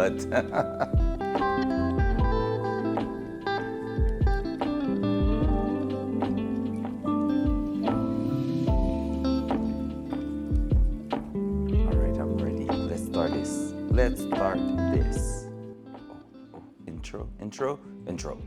but Alright, I'm ready. Let's start this. Let's start this. Intro, intro, intro.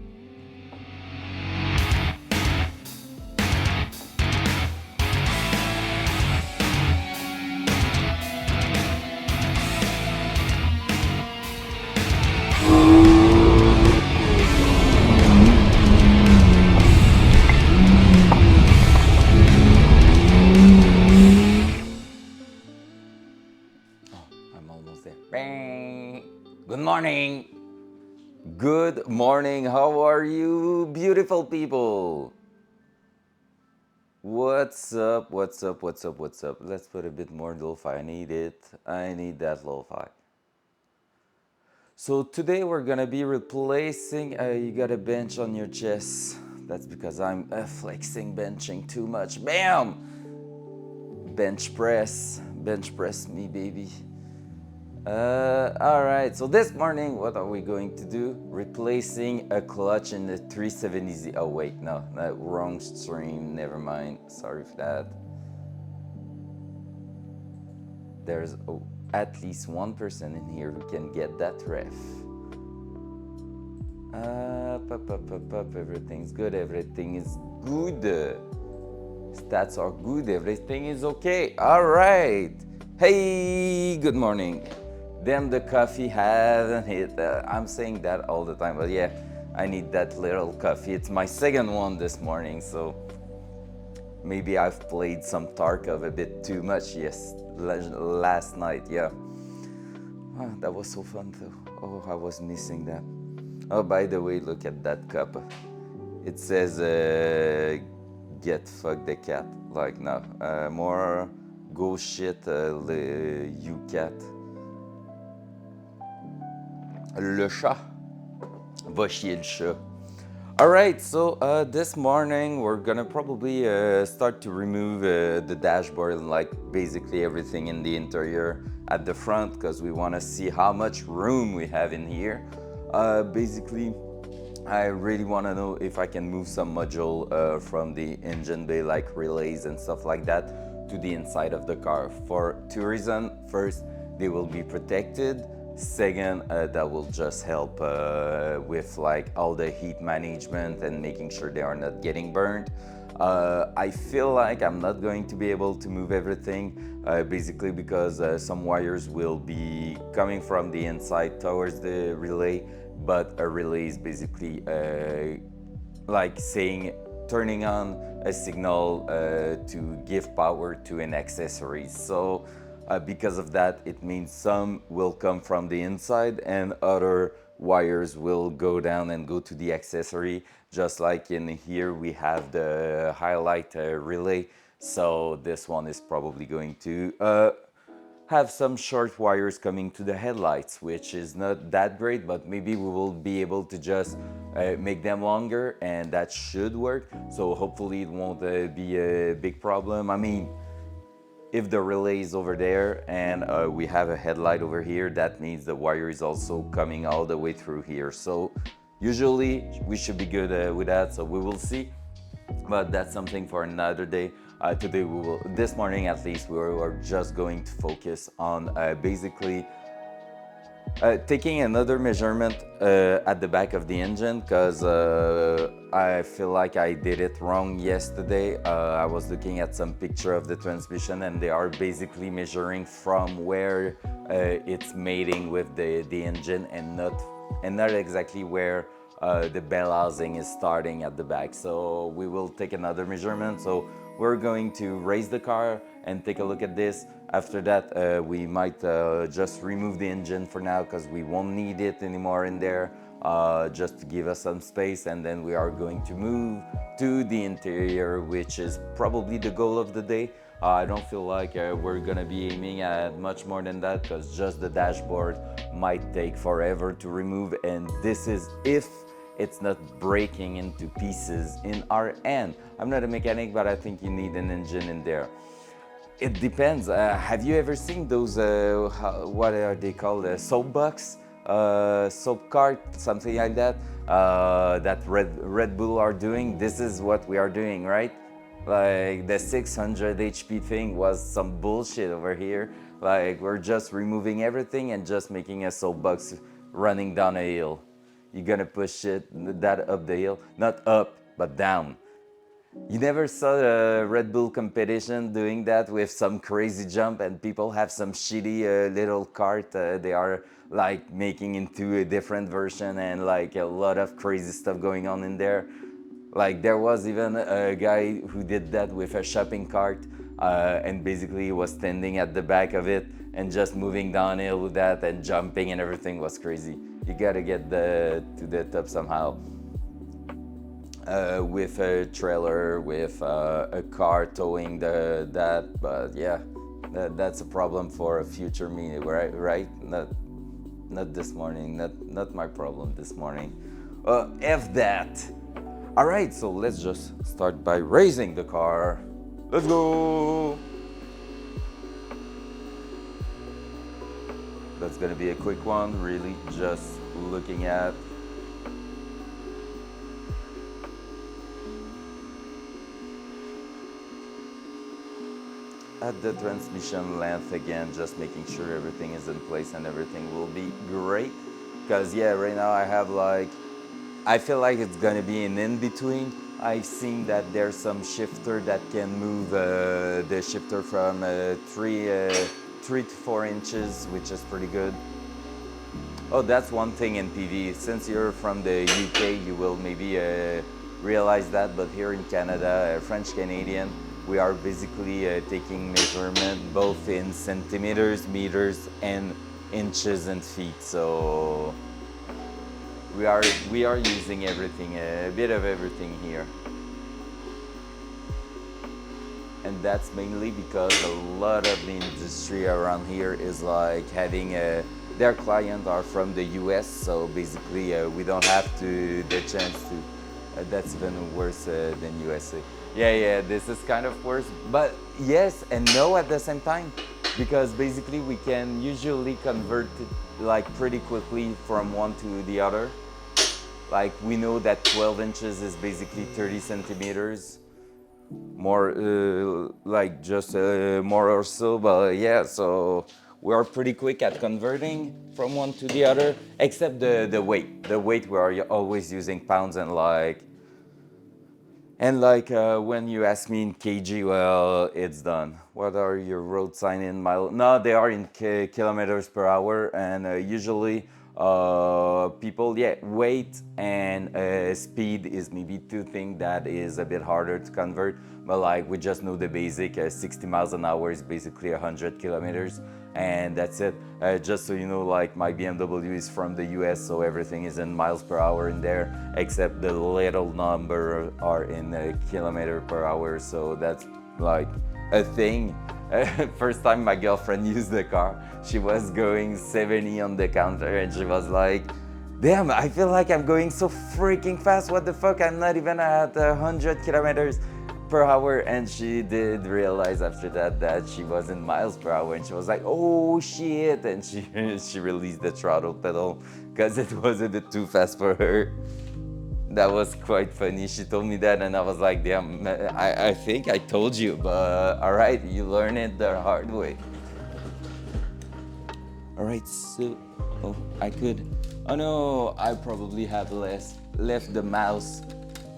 I'm almost there. Bang. Good morning. Good morning. How are you, beautiful people? What's up? What's up? What's up? What's up? Let's put a bit more lo-fi. I need it. I need that lo-fi. So today we're gonna be replacing. You got a bench on your chest. That's because I'm flexing, benching too much. Bam! Bench press me, baby. All right, so this morning, what are we going to do? Replacing a clutch in the 370Z. Oh wait, no, wrong stream, never mind, sorry for that. There's at least one person in here who can get that ref. Up, everything's good, everything is good. Stats are good, everything is okay. All right, hey, good morning. Damn, the coffee hasn't hit. I'm saying that all the time, but yeah, I need that little coffee. It's my second one this morning, so maybe I've played some Tarkov a bit too much last night, yeah. Oh, that was so fun though. Oh, I was missing that. Oh, by the way, look at that cup. It says, get fuck the cat. Like, no, more go shit, you cat. Le chat. Va chier le chat. Alright, so this morning we're gonna probably start to remove the dashboard and like basically everything in the interior at the front because we want to see how much room we have in here. Basically, I really want to know if I can move some module from the engine bay like relays and stuff like that to the inside of the car for two reasons. First, they will be protected. Second, that will just help with like all the heat management and making sure they are not getting burned. I feel like I'm not going to be able to move everything basically because some wires will be coming from the inside towards the relay, but a relay is basically like saying turning on a signal to give power to an accessory. So because of that, it means some will come from the inside and other wires will go down and go to the accessory. Just like in here, we have the highlight relay. So this one is probably going to have some short wires coming to the headlights, which is not that great, but maybe we will be able to just make them longer and that should work. So hopefully it won't be a big problem. I mean, if the relay is over there and we have a headlight over here, that means the wire is also coming all the way through here. So usually we should be good with that, so we will see. But that's something for another day. Today this morning at least, we are just going to focus on basically taking another measurement at the back of the engine because I feel like I did it wrong yesterday. I was looking at some picture of the transmission and they are basically measuring from where it's mating with the engine and not exactly where the bell housing is starting at the back. So we will take another measurement. So we're going to raise the car and take a look at this. After that, we might just remove the engine for now because we won't need it anymore in there, just to give us some space. And then we are going to move to the interior, which is probably the goal of the day. I don't feel like we're gonna be aiming at much more than that because just the dashboard might take forever to remove. And this is if it's not breaking into pieces in our end. I'm not a mechanic, but I think you need an engine in there. It depends. Have you ever seen those, what are they called, soapbox? soap cart, something like that, that Red Bull are doing. This is what we are doing, right? Like the 600 HP thing was some bullshit over here. Like we're just removing everything and just making a soapbox running down a hill. You're gonna push that up the hill, not up, but down. You never saw a Red Bull competition doing that with some crazy jump and people have some shitty little cart they are like making into a different version and like a lot of crazy stuff going on in there. Like there was even a guy who did that with a shopping cart and basically he was standing at the back of it and just moving downhill with that and jumping and everything was crazy. You gotta get to the top somehow. With a trailer, with a car towing that, but yeah, that's a problem for a future meeting, right? Not this morning, not my problem this morning. F that. All right, so let's just start by raising the car. Let's go. That's gonna be a quick one, really just looking at the transmission length again, just making sure everything is in place and everything will be great. Because yeah, right now I have like, I feel like it's gonna be an in-between. I've seen that there's some shifter that can move the shifter from 3 to 4 inches, which is pretty good. Oh, that's one thing in PV. Since you're from the UK, you will maybe realize that, but here in Canada, French Canadian, we are basically taking measurement both in centimeters, meters, and inches and feet. So we are using everything, a bit of everything here. And that's mainly because a lot of the industry around here is like having their clients are from the US, so basically we don't have the chance to, that's even worse than USA. Yeah, this is kind of worse, but yes and no at the same time, because basically we can usually convert it like pretty quickly from one to the other. Like we know that 12 inches is basically 30 centimeters, more like just more or so, but yeah, so we are pretty quick at converting from one to the other, except the weight. The weight we are always using pounds and when you ask me in kg, well, it's done. What are your road sign in mile? No, they are in kilometers per hour, and usually people, yeah, weight and speed is maybe two things that is a bit harder to convert. But like we just know the basic, 60 miles an hour is basically 100 kilometers, and that's it. Just so you know, like my BMW is from the US, so everything is in miles per hour in there, except the little number are in kilometer per hour. So that's like a thing. First time my girlfriend used the car, she was going 70 on the counter, and she was like, "Damn, I feel like I'm going so freaking fast. What the fuck? I'm not even at 100 kilometers per hour." And she did realize after that she was in miles per hour, and she was like, "Oh shit!" And she released the throttle pedal because it was a bit too fast for her. That was quite funny. She told me that, and I was like, "Damn, I think I told you, but all right, you learn it the hard way." All right, so I could. Oh no, I probably have left the mouse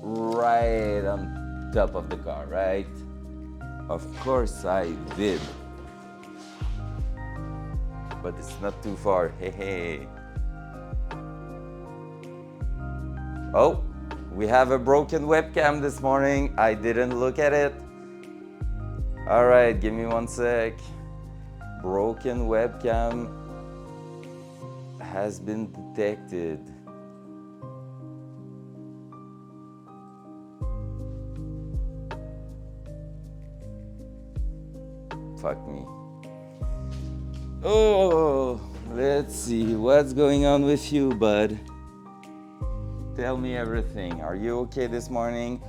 right on top of the car, right? Of course I did. But it's not too far. Hey. Oh, we have a broken webcam this morning. I didn't look at it. All right, give me one sec. Broken webcam has been detected. Fuck me. Oh, let's see what's going on with you, bud. Tell me everything. Are you okay this morning?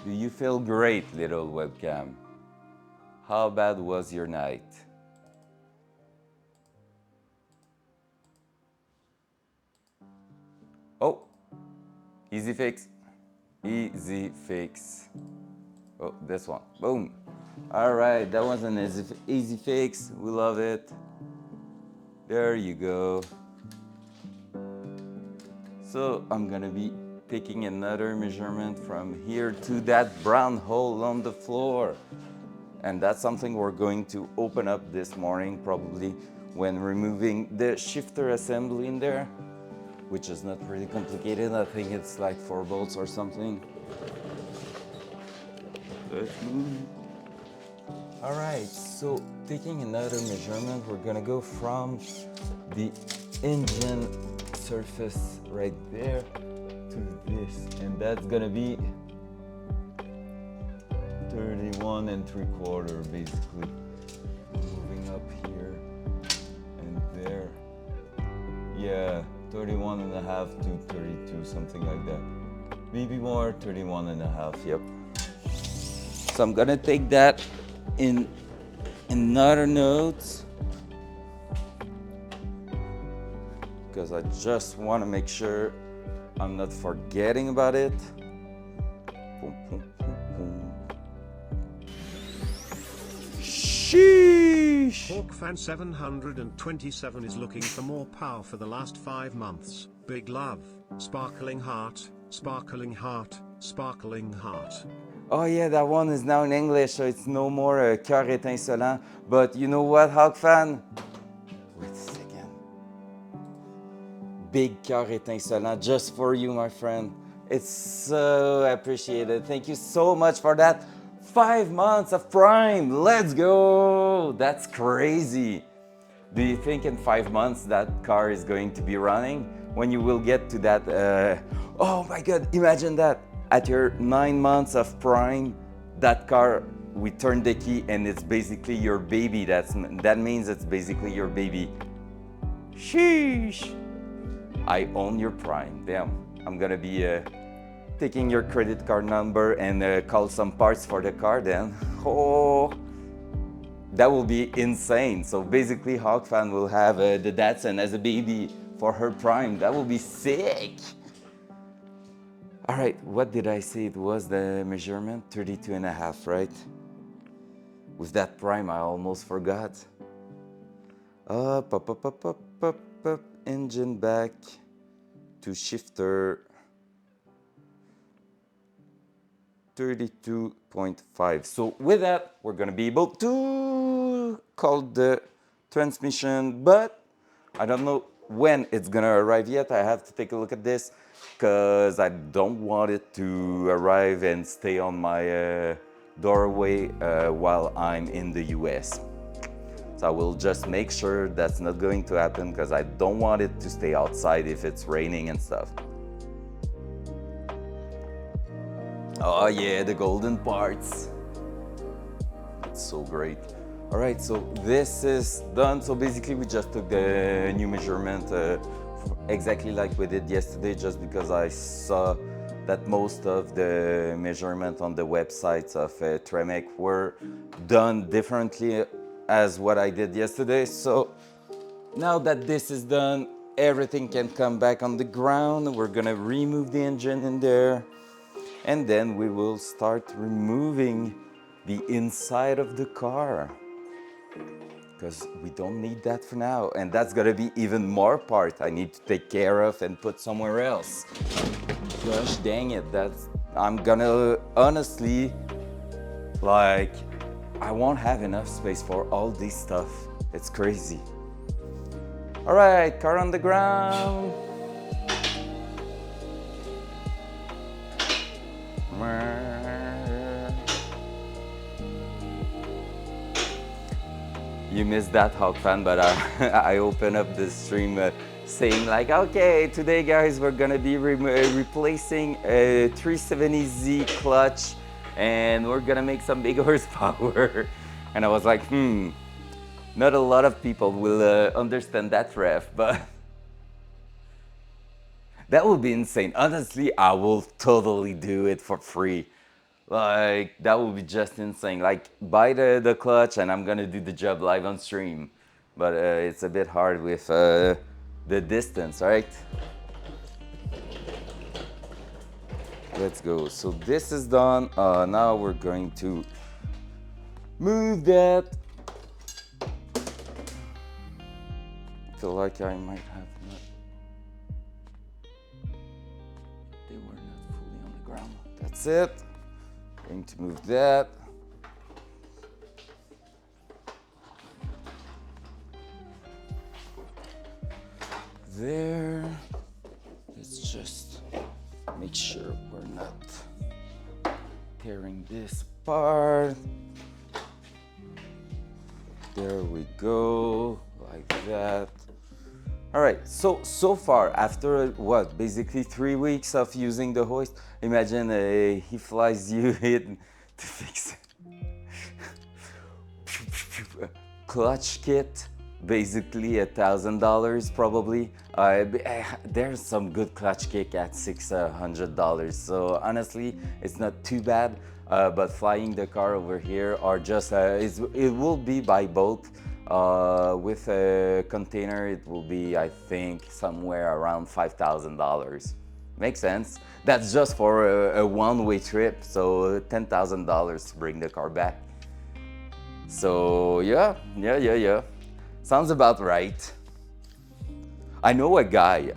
Do you feel great, little webcam? how bad was your night? Oh, easy fix. Easy fix. Oh, this one. Boom. All right, that was an easy fix. We love it. There you go. So I'm gonna be taking another measurement from here to that brown hole on the floor. And that's something we're going to open up this morning, probably when removing the shifter assembly in there, which is not really complicated. I think it's like 4 bolts or something. Let's move. All right, so taking another measurement, we're gonna go from the engine surface right there to this, and that's gonna be 31 3/4 basically. Moving up here and there. Yeah, 31.5 to 32, something like that. Maybe more, 31.5, yep. So I'm gonna take that in another note because I just want to make sure I'm not forgetting about it. Boom, boom, boom, boom. Sheesh! HawkFan727 is looking for more power for the last 5 months. Big love. Sparkling heart, sparkling heart, sparkling heart. Oh yeah, that one is now in English, so it's no more cœur étincelant. But you know what, Hawk fan? Wait a second. Big cœur étincelant just for you, my friend. It's so appreciated. Thank you so much for that. 5 months of Prime. Let's go. That's crazy. Do you think in 5 months that car is going to be running? When you will get to that, oh my God, imagine that. At your 9 months of Prime, that car, we turn the key and it's basically your baby. That means it's basically your baby. Sheesh. I own your Prime. Damn. I'm gonna be taking your credit card number and call some parts for the car then. Oh, that will be insane. So basically Hawkfan will have the Datsun as a baby for her Prime. That will be sick. All right, what did I say it was the measurement? 32.5, right? With that Prime, I almost forgot. Up, engine back to shifter 32.5. So with that, we're gonna be able to call the transmission, but I don't know when it's gonna arrive yet. I have to take a look at this because I don't want it to arrive and stay on my doorway while I'm in the US. So I will just make sure that's not going to happen because I don't want it to stay outside if it's raining and stuff. Oh yeah, the golden parts. It's so great. All right, so this is done. So basically we just took the new measurement exactly like we did yesterday, just because I saw that most of the measurement on the websites of Tremec were done differently as what I did yesterday. So now that this is done, everything can come back on the ground. We're gonna remove the engine in there, and then we will start removing the inside of the car, because we don't need that for now. And that's gonna be even more part I need to take care of and put somewhere else. Gosh dang it, I'm gonna honestly, like, I won't have enough space for all this stuff. It's crazy. All right, car on the ground. You missed that, Hawk fan, but I opened up the stream saying like, okay, today guys, we're gonna be replacing a 370Z clutch and we're gonna make some big horsepower. And I was like, not a lot of people will understand that ref, but that would be insane. Honestly, I will totally do it for free. Like that would be just insane. Like buy the clutch and I'm gonna do the job live on stream. But it's a bit hard with the distance, right? Let's go. So this is done. Now we're going to move that. I feel like I might have not. They were not fully on the ground. That's it. Going to move that. There. Let's just make sure we're not tearing this apart. There we go, like that. All right, so far, after what, basically 3 weeks of using the hoist, imagine he flies you in to fix it. Clutch kit, basically $1,000 probably. There's some good clutch kit at $600. So honestly, it's not too bad. But flying the car over here are just, it will be by boat. With a container, it will be, I think, somewhere around $5,000. Makes sense. That's just for a one-way trip, so $10,000 to bring the car back. So yeah. Sounds about right. I know a guy,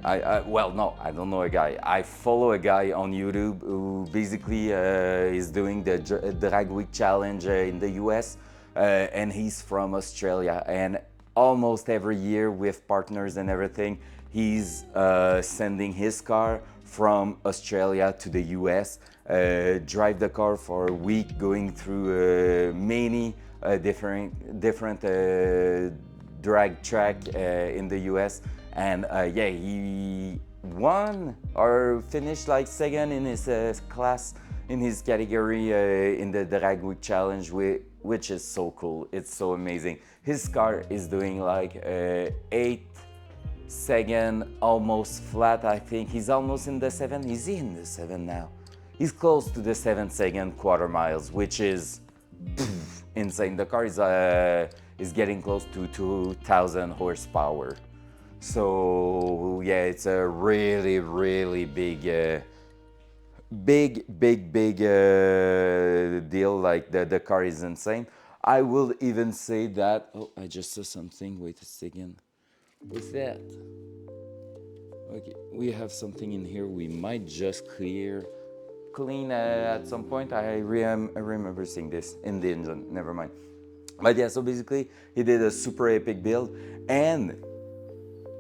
well, no, I don't know a guy. I follow a guy on YouTube who basically is doing the Drag Week Challenge in the US, and he's from Australia. And almost every year with partners and everything, he's sending his car from Australia to the US, drive the car for a week, going through many different drag track in the US. And yeah, he won or finished like second in his class, in his category in the Drag Week Challenge, which is so cool. It's so amazing. His car is doing like 8-second, almost flat, I think. He's almost in the 7. Is he in the 7 now? He's close to the 7-second quarter miles, which is insane. The car is getting close to 2,000 horsepower. So yeah, it's a really big deal. Like the car is insane. I will even say that, oh, I just saw something, wait a second. What's that? Okay, we have something in here we might just clean at some point. I remember seeing this in the engine, never mind. But yeah, so basically he did a super epic build, and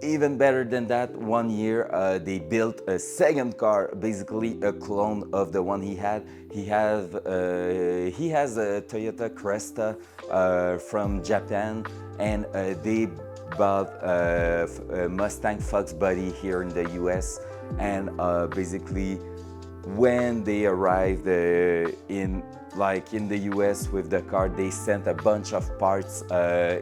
even better than that, 1 year they built a second car, basically a clone of the one he had. He has a Toyota Cresta from Japan, and they bought a Mustang Fox body here in the US. And basically, when they arrived in the US with the car, they sent a bunch of parts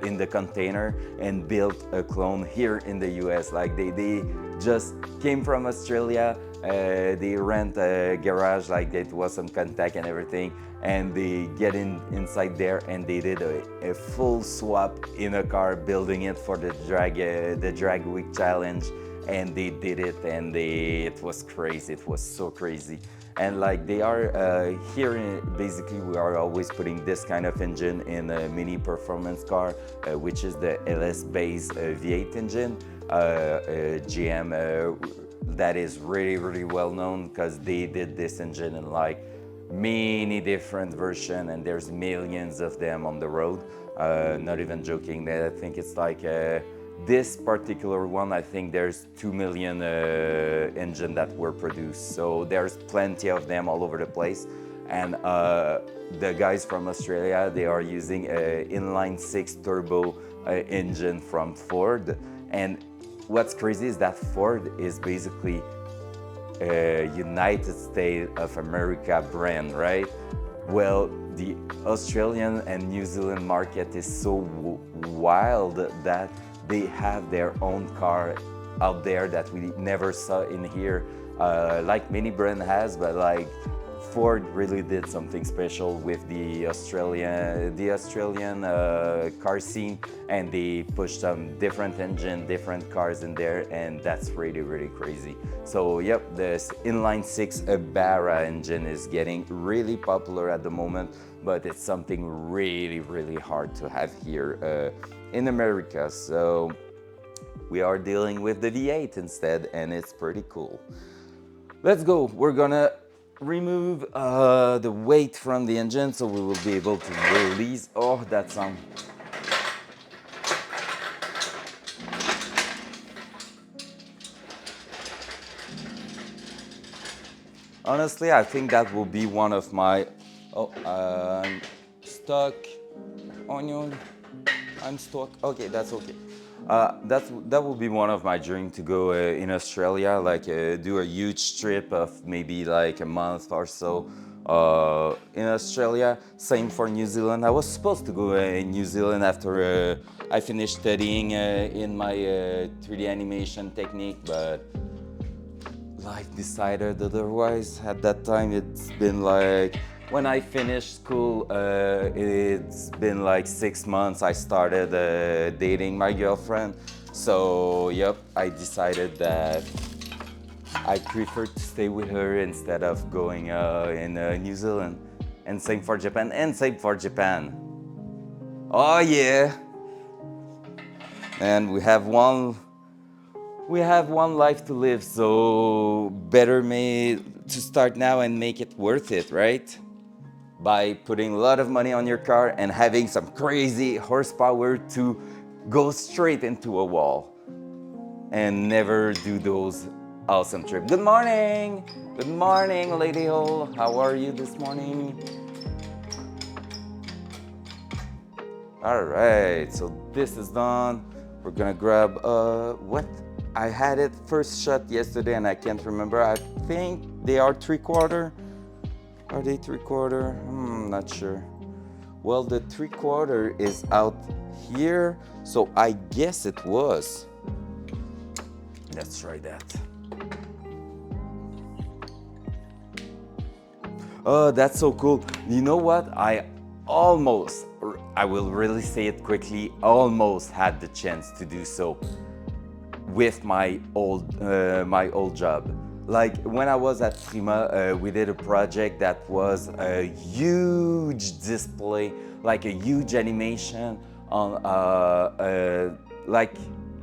in the container and built a clone here in the US. Like they just came from Australia, they rent a garage, like it was some contact and everything, and they get inside there and they did a full swap in a car, building it for the Drag Week Challenge. And they did it, and it was crazy. It was so crazy. And like they are here, basically we are always putting this kind of engine in a mini performance car, which is the LS base V8 engine. GM that is really well known, because they did this engine in like many different versions, and there's millions of them on the road. Not even joking, I think it's like this particular one, I think there's 2 million engines that were produced. So there's plenty of them all over the place. And the guys from Australia, they are using an inline 6 turbo engine from Ford. And what's crazy is that Ford is basically a United States of America brand, right? Well, the Australian and New Zealand market is so wild that they have their own car out there that we never saw in here, like many brand has, but like Ford really did something special with the Australian car scene, and they pushed some different engine, different cars in there, and that's really crazy. So yep, this inline six Barra engine is getting really popular at the moment, but it's something really hard to have here in America. So we are dealing with the V8 instead, and it's pretty cool. Let's go. We're gonna remove the weight from the engine so we will be able to release. Oh, that sound. Honestly, I think that will be one of my... Oh, I'm stuck. Onion. I'm stuck. Okay, that's okay. That will be one of my dreams, to go in Australia, like do a huge trip of maybe like a month or so in Australia. Same for New Zealand. I was supposed to go in New Zealand after I finished studying in my 3D animation technique, but life decided otherwise. At that time, it's been like, when I finished school, it's been like 6 months. I started dating my girlfriend. So, yep, I decided that I prefer to stay with her instead of going in New Zealand. And same for Japan, and same for Japan. Oh yeah! And we have one life to live, so better made to start now and make it worth it, right? By putting a lot of money on your car and having some crazy horsepower to go straight into a wall and never do those awesome trips. Good morning! Good morning, Lady Hole. How are you this morning? All right, so this is done. We're gonna grab what? I had it first shot yesterday and I can't remember. I think they are 3/4. Are they 3/4? Not sure. Well, the 3/4 is out here, so I guess it was. Let's try that. Oh, that's so cool. You know what? I will really say it quickly, almost had the chance to do so with my old job. Like when I was at Prima, we did a project that was a huge display, like a huge animation on like,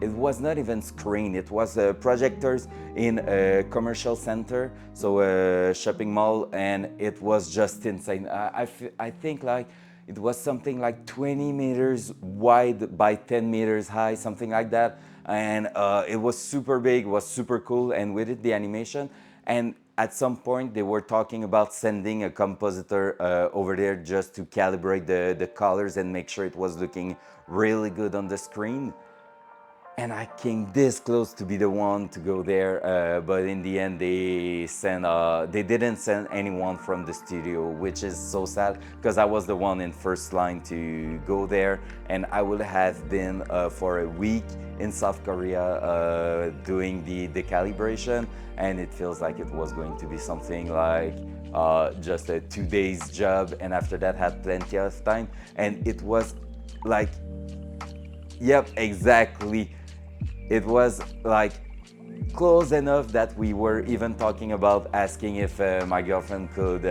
it was not even screen, it was projectors in a commercial center, so a shopping mall, and it was just insane. I think like it was something like 20 meters wide by 10 meters high, something like that. And it was super big, it was super cool, and we did the animation. And at some point they were talking about sending a compositor over there just to calibrate the colors and make sure it was looking really good on the screen. And I came this close to be the one to go there, but in the end they didn't send anyone from the studio, which is so sad, because I was the one in first line to go there, and I would have been for a week in South Korea doing the calibration, and it feels like it was going to be something like just a 2 days job, and after that had plenty of time, and it was like, yep, exactly. It was like close enough that we were even talking about asking if my girlfriend could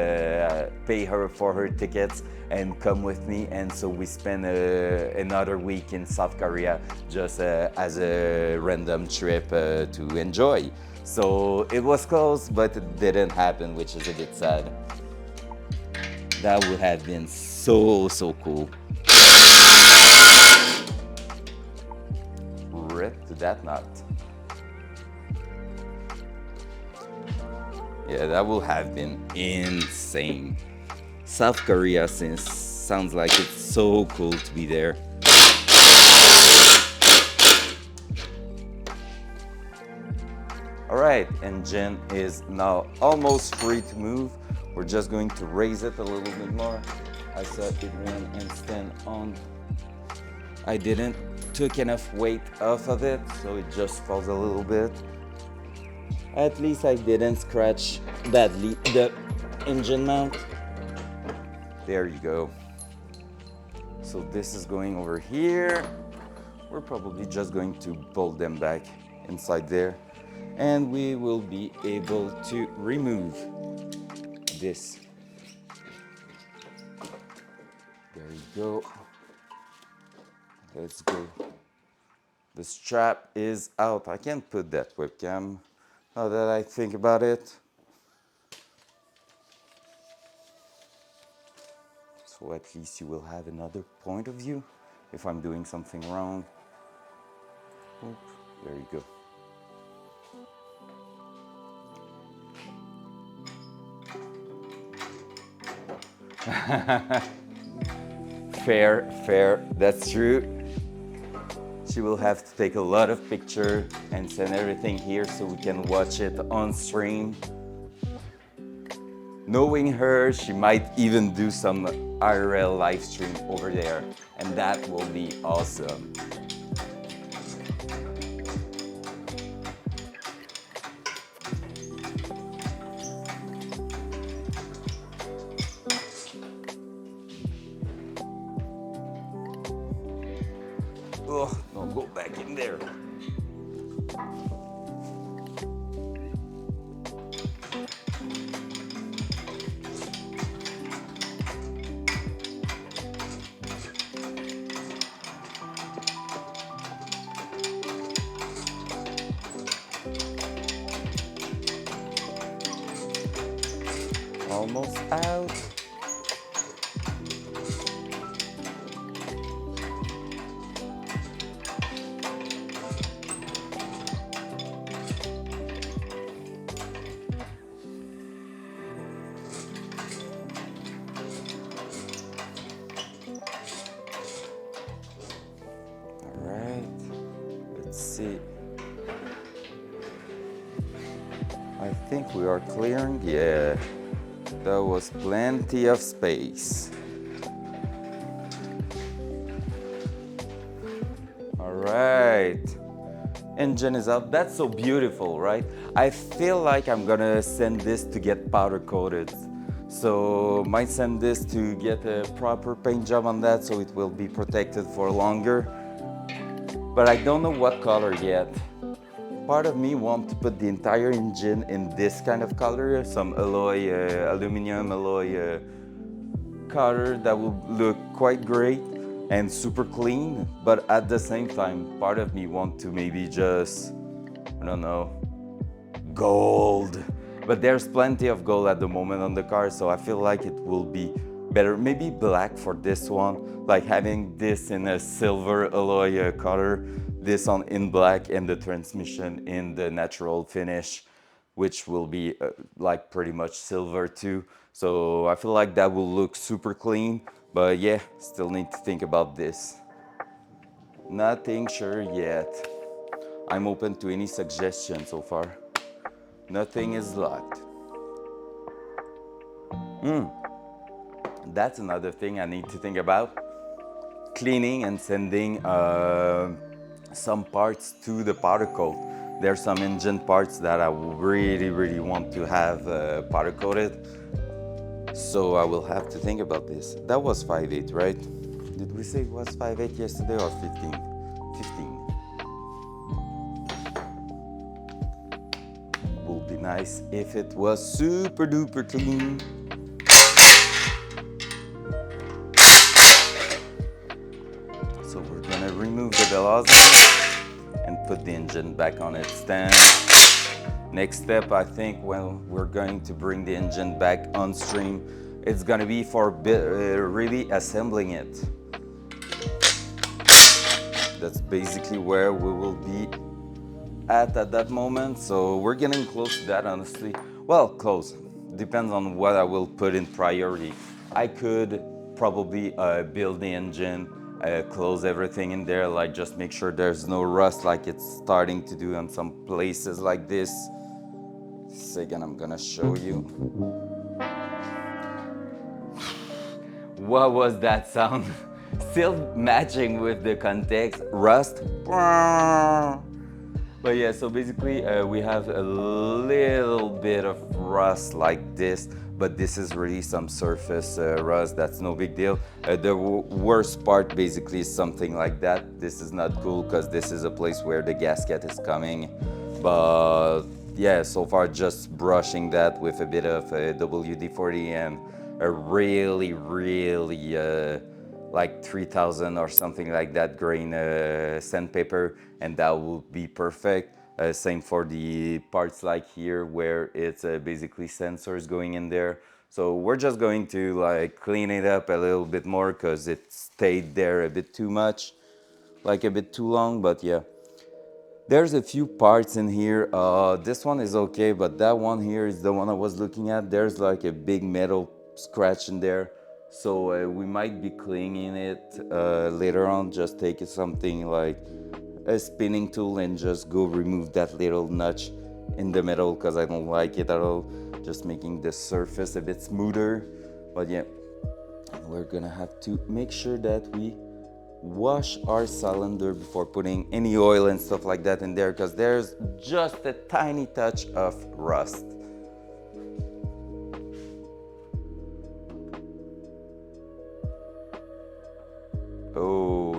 pay her for her tickets and come with me. And so we spent another week in South Korea just as a random trip to enjoy. So it was close, but it didn't happen, which is a bit sad. That would have been so cool. Rip to that nut. Yeah, that will have been insane. South Korea sounds like it's so cool to be there. Alright, engine is now almost free to move. We're just going to raise it a little bit more. I saw it went and stand on. I didn't took enough weight off of it, so it just falls a little bit. At least I didn't scratch badly engine mount. There you go. So this is going over here. We're probably just going to bolt them back inside there, and we will be able to remove this. There you go. Let's go. The strap is out. I can't put that webcam now that I think about it. So at least you will have another point of view if I'm doing something wrong. Oop, there you go. Fair, that's true. She will have to take a lot of pictures and send everything here so we can watch it on stream. Knowing her, she might even do some IRL live stream over there, and that will be awesome. Oh, no, go back in there. Almost out. I think we are clearing. Yeah, there was plenty of space. All right, engine is up. That's so beautiful, right? I feel like I'm gonna send this to get powder coated. So might send this to get a proper paint job on that so it will be protected for longer. But I don't know what color yet. Part of me wants to put the entire engine in this kind of color, some alloy, aluminum alloy color that will look quite great and super clean. But at the same time, part of me wants to maybe just, I don't know, gold. But there's plenty of gold at the moment on the car, so I feel like it will be better. Maybe black for this one, like having this in a silver alloy color, this on in black, and the transmission in the natural finish, which will be like pretty much silver too. So I feel like that will look super clean, but yeah, still need to think about this. Nothing sure yet. I'm open to any suggestion so far. Nothing is locked. That's another thing I need to think about. Cleaning and sending some parts to the powder coat. There's some engine parts that I really want to have powder coated. So I will have to think about this. That was 5.8, right? Did we say it was 5.8 yesterday or 15? 15. Would be nice if it was super duper clean. So we're gonna remove the velocity and put the engine back on its stand. Next step, I think, when we're going to bring the engine back on stream, it's gonna be for really assembling it. That's basically where we will be at that moment. So we're getting close to that, honestly. Well, close. Depends on what I will put in priority. I could probably build the engine, close everything in there, like just make sure there's no rust like it's starting to do on some places like this. Second, I'm gonna show you. What was that sound? Still matching with the context, rust. But yeah, so basically we have a little bit of rust like this, but this is really some surface rust. That's no big deal. The worst part basically is something like that. This is not cool because this is a place where the gasket is coming. But yeah, so far just brushing that with a bit of WD-40 and a really like 3000 or something like that grain sandpaper, and that will be perfect. Same for the parts like here where it's basically sensors going in there. So we're just going to like clean it up a little bit more because it stayed there a bit too much, like a bit too long. But yeah, there's a few parts in here. This one is okay, but that one here is the one I was looking at. There's like a big metal scratch in there. So we might be cleaning it later on. Just take something like a spinning tool and just go remove that little notch in the metal because I don't like it at all. Just making the surface a bit smoother. But yeah, we're gonna have to make sure that we wash our cylinder before putting any oil and stuff like that in there because there's just a tiny touch of rust. Oh,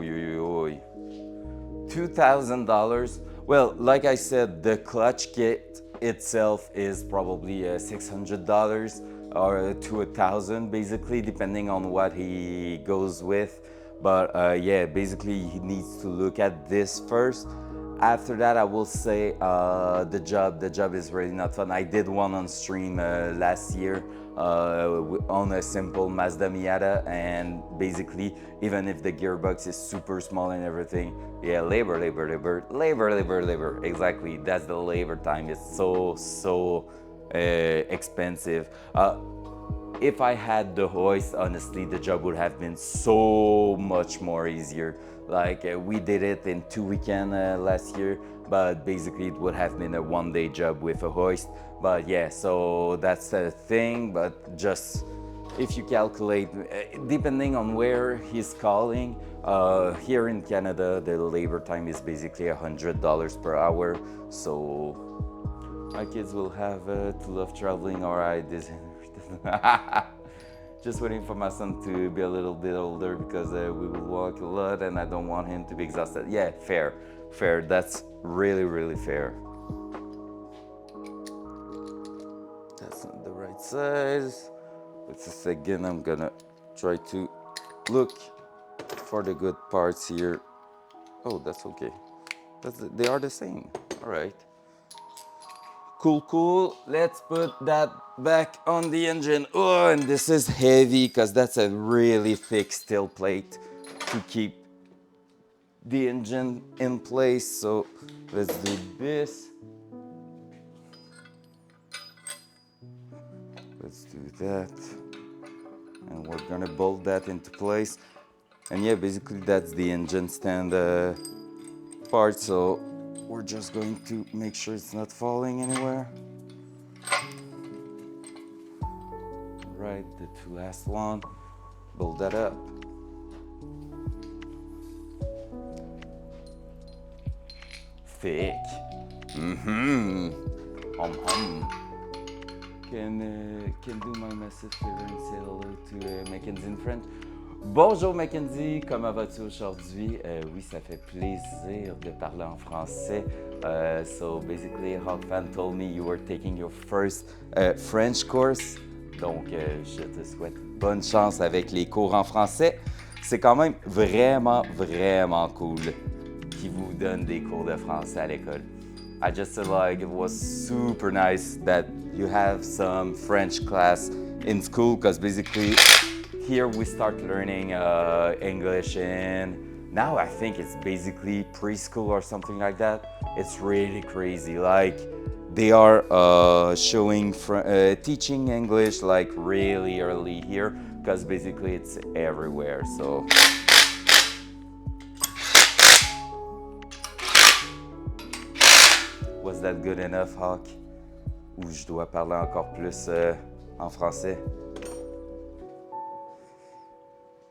$2,000. Well, like I said, the clutch kit itself is probably $600 or to $1,000, basically, depending on what he goes with. But yeah, basically, he needs to look at this first. After that, I will say the job is really not fun. I did one on stream last year on a simple Mazda Miata, and basically, even if the gearbox is super small and everything, yeah, labor. Exactly, that's the labor time. It's so expensive. If I had the hoist, honestly, the job would have been so much more easier. Like we did it in 2 weekends last year, but basically it would have been a 1 day job with a hoist. But yeah, so that's a thing. But just if you calculate, depending on where he's calling, here in Canada, the labor time is basically $100 per hour. So my kids will have to love traveling, or I did. Just waiting for my son to be a little bit older because we will walk a lot and I don't want him to be exhausted. Yeah, fair. That's really fair. That's not the right size. It's a second. I'm gonna try to look for the good parts here. Oh, that's okay. They are the same. All right. Cool. Let's put that back on the engine. Oh, and this is heavy because that's a really thick steel plate to keep the engine in place. So let's do this. Let's do that. And we're gonna bolt that into place. And yeah, basically that's the engine stand part. So we're just going to make sure it's not falling anywhere. Right, the two last one, build that up. Thick. Hum. Can do my massive favor and say hello to Mackenzie in French. Bonjour Mackenzie, comment vas-tu aujourd'hui? Oui, ça fait plaisir de parler en français. So basically, Hawkfan told me you were taking your first French course. Donc, je te souhaite bonne chance avec les cours en français. C'est quand même vraiment cool qu'ils vous donnent des cours de français à l'école. I just feel like it was super nice that you have some French class in school because basically here we start learning English, and now I think it's basically preschool or something like that. It's really crazy. Like they are teaching English like really early here because basically it's everywhere. So was that good enough, Hawk? Ou je dois parler encore plus en français?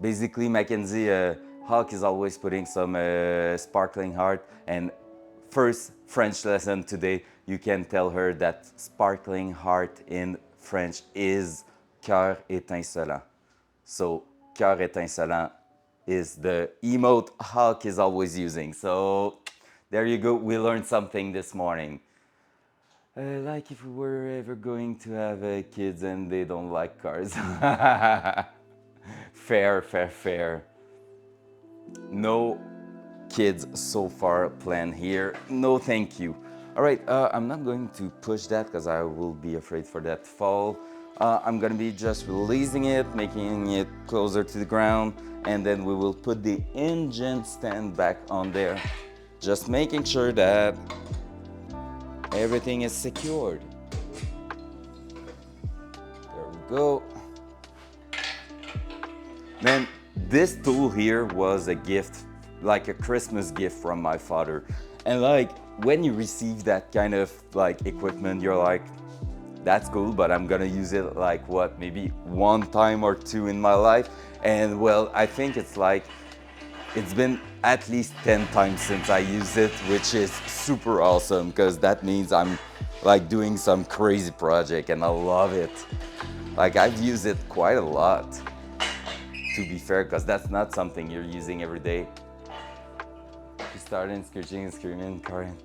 Basically, Mackenzie, Hawk is always putting some sparkling heart, and first French lesson today, you can tell her that sparkling heart in French is cœur étincelant. So, cœur étincelant is the emote Hawk is always using. So, there you go. We learned something this morning. Like if we were ever going to have kids and they don't like cars. Fair, fair, fair. No kids so far planned here. No, thank you. All right, I'm not going to push that because I will be afraid for that to fall. I'm gonna be just releasing it, making it closer to the ground, and then we will put the engine stand back on there. Just making sure that everything is secured. There we go. Man, this tool here was a gift, like a Christmas gift from my father. And like when you receive that kind of like equipment, you're like, that's cool, but I'm gonna use it like what, maybe one time or two in my life. And well, I think it's been at least 10 times since I used it, which is super awesome because that means I'm like doing some crazy project and I love it. Like I've used it quite a lot, to be fair, because that's not something you're using every day. You started screeching and screaming, Karen.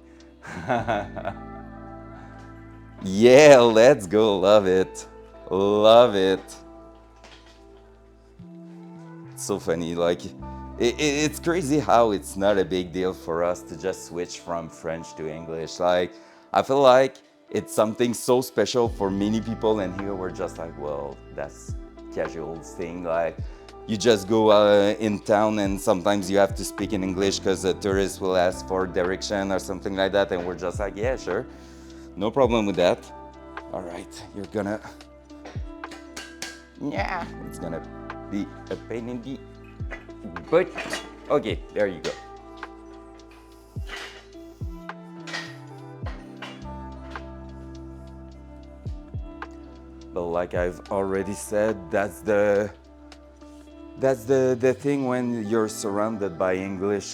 Yeah, let's go. Love it. Love it. It's so funny. Like, it's crazy how it's not a big deal for us to just switch from French to English. Like, I feel like it's something so special for many people, and here we're just like, well, that's casual thing. Like, you just go in town and sometimes you have to speak in English because a tourist will ask for direction or something like that, and we're just like, yeah, sure. No problem with that. All right, you're gonna... Yeah, it's gonna be a pain in the... But, okay, there you go. But like I've already said, that's the thing when you're surrounded by English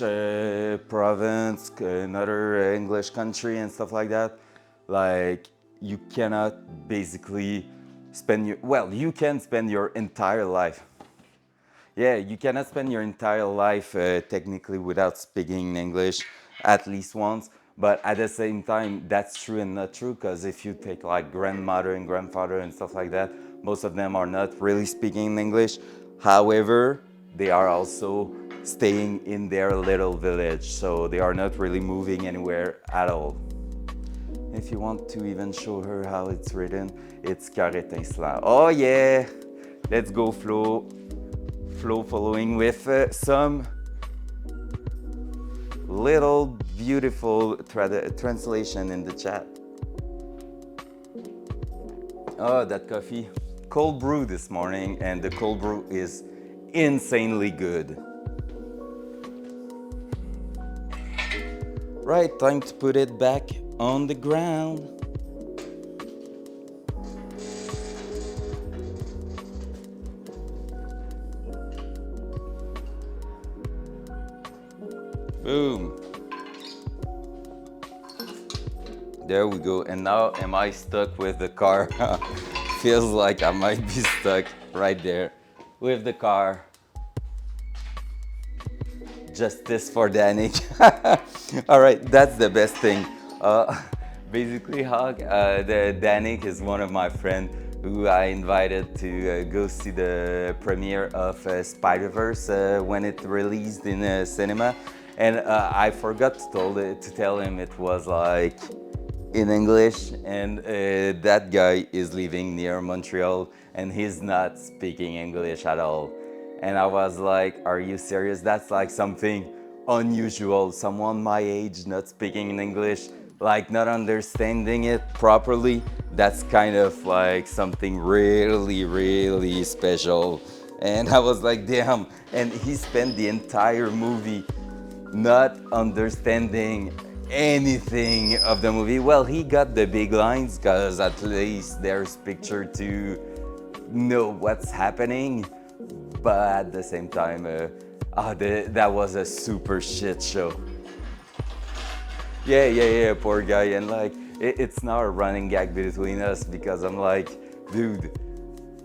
province, another English country and stuff like that. Like you cannot basically spend your, well, you can spend your entire life. Yeah, you cannot spend your entire life technically without speaking English at least once. But at the same time, that's true and not true, because if you take like grandmother and grandfather and stuff like that, most of them are not really speaking English. However, they are also staying in their little village, so they are not really moving anywhere at all. If you want to even show her how it's written, it's Cœur étincelant. Oh yeah! Let's go, Flo. Flo following with some little beautiful translation in the chat. Oh, that coffee. Cold brew this morning, and the cold brew is insanely good. Right, time to put it back on the ground. Boom. There we go. And now am I stuck with the car? Feels like I might be stuck right there with the car. Justice for Danik. All right, that's the best thing. Basically, the Danik is one of my friends who I invited to go see the premiere of Spider-Verse when it released in cinema. And I forgot to tell him it was like in English, and that guy is living near Montreal and he's not speaking English at all. And I was like, are you serious? That's like something unusual. Someone my age not speaking in English, like not understanding it properly. That's kind of like something really, really special. And I was like, damn. And he spent the entire movie not understanding anything of the movie. Well, he got the big lines because at least there's picture to know what's happening. But at the same time, that was a super shit show. Yeah, poor guy. And like, it's now a running gag between us because I'm like, dude,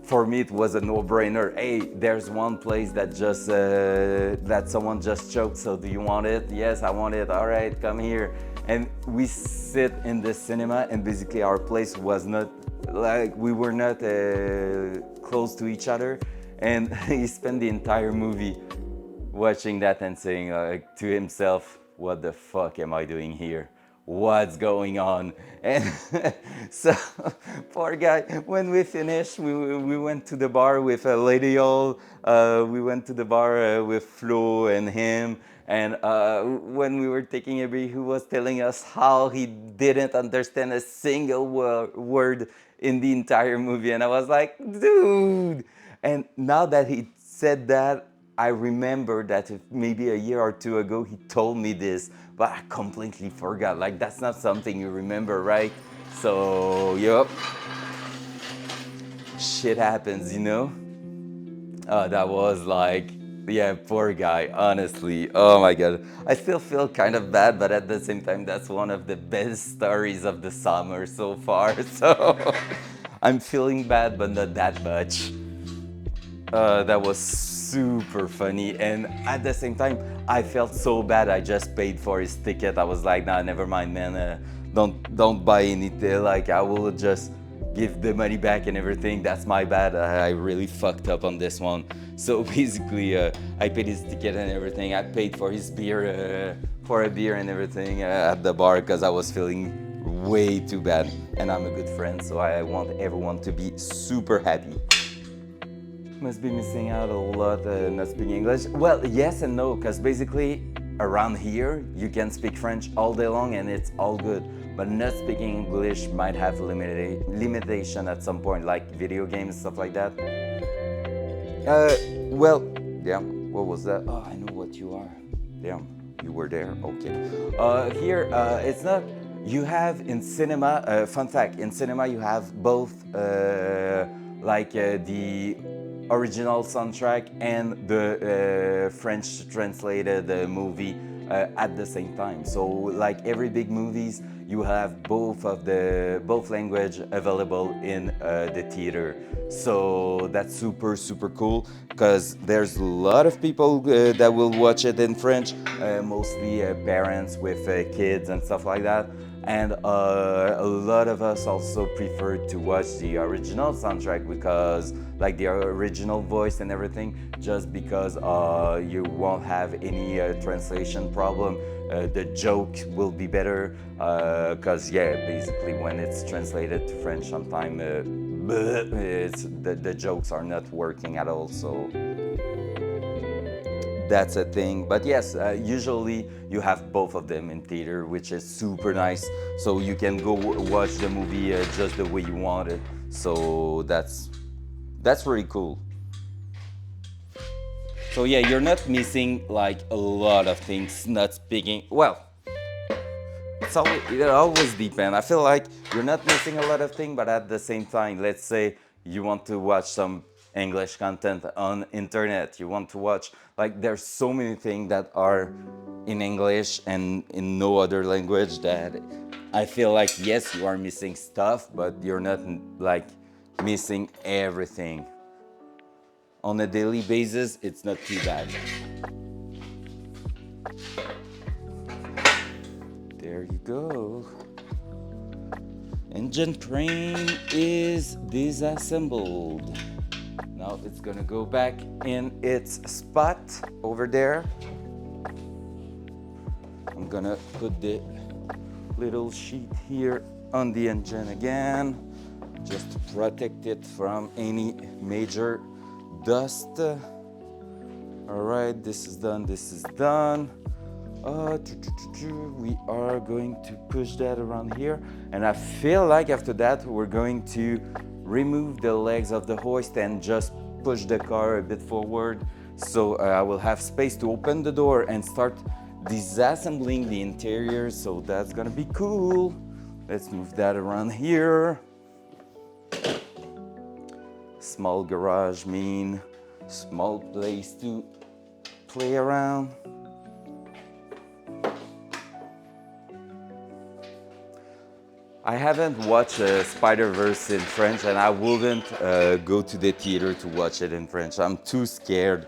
for me it was a no-brainer. Hey, there's one place that just that someone just choked, so do you want it? Yes, I want it. All right, come here. And we sit in the cinema, and basically our place was not like, we were not close to each other, and he spent the entire movie watching that and saying to himself, what the fuck am I doing here? What's going on? And so, poor guy, when we finished, we went to the bar with Lady O, we went to the bar with Flo and him, and when we were taking a break, he was telling us how he didn't understand a single word in the entire movie, and I was like, dude! And now that he said that, I remember that maybe a year or two ago he told me this, but I completely forgot. Like, that's not something you remember, right? So, yep, shit happens, you know? That was like, yeah, poor guy, honestly. Oh my god. I still feel kind of bad, but at the same time, that's one of the best stories of the summer so far. So, I'm feeling bad, but not that much. That was super funny, and at the same time I felt so bad. I just paid for his ticket. I was like, nah, never mind, man. Don't buy anything. Like, I will just give the money back and everything. That's my bad. I really fucked up on this one. So basically I paid his ticket and everything. I paid for his beer, for a beer and everything at the bar, because I was feeling way too bad, and I'm a good friend, so I want everyone to be super happy. Must be missing out a lot not speaking English. Well, yes and no, because basically around here you can speak French all day long and it's all good. But not speaking English might have limitation at some point, like video games, stuff like that. Well, damn, what was that? Oh, I know what you are. Damn, you were there. Okay. Here, it's not. You have in cinema. Fun fact: in cinema, you have both, the original soundtrack and the French translated movie at the same time. So, like every big movies, you have both language available in the theater. So that's super cool, because there's a lot of people that will watch it in French, mostly parents with kids and stuff like that. And a lot of us also prefer to watch the original soundtrack, because like the original voice and everything, just because you won't have any translation problem. The joke will be better, because yeah, basically when it's translated to French, sometimes the jokes are not working at all. So that's a thing. But yes, usually you have both of them in theater, which is super nice. So you can go watch the movie just the way you want it. So that's really cool. So yeah, you're not missing like a lot of things not speaking. Well, it always depends. I feel like you're not missing a lot of things, but at the same time, let's say you want to watch some English content on internet. You want to watch, like, there's so many things that are in English and in no other language, that I feel like, yes, you are missing stuff, but you're not like missing everything. On a daily basis, it's not too bad. There you go. Engine frame is disassembled. Now it's gonna go back in its spot over there. I'm gonna put the little sheet here on the engine again, just to protect it from any major dust. All right, this is done, this is done. We are going to push that around here, and I feel like after that we're going to remove the legs of the hoist and just push the car a bit forward, so I will have space to open the door and start disassembling the interior. So that's gonna be cool. Let's move that around here. Small garage mean small place to play around. I haven't watched Spider-Verse in French, and I wouldn't go to the theater to watch it in French. I'm too scared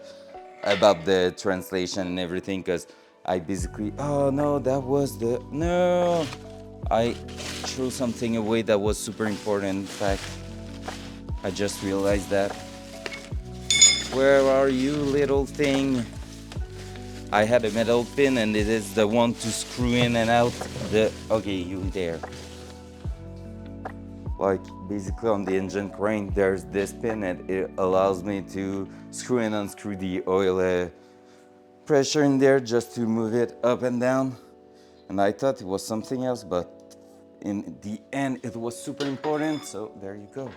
about the translation and everything, because I basically, oh no, that was the, no, I threw something away that was super important. In fact, I just realized that. Where are you, little thing? I had a metal pin, and it is the one to screw in and out the, okay, you there. Like basically on the engine crane, there's this pin, and it allows me to screw and unscrew the oil pressure in there just to move it up and down. And I thought it was something else, but in the end it was super important, so there you go.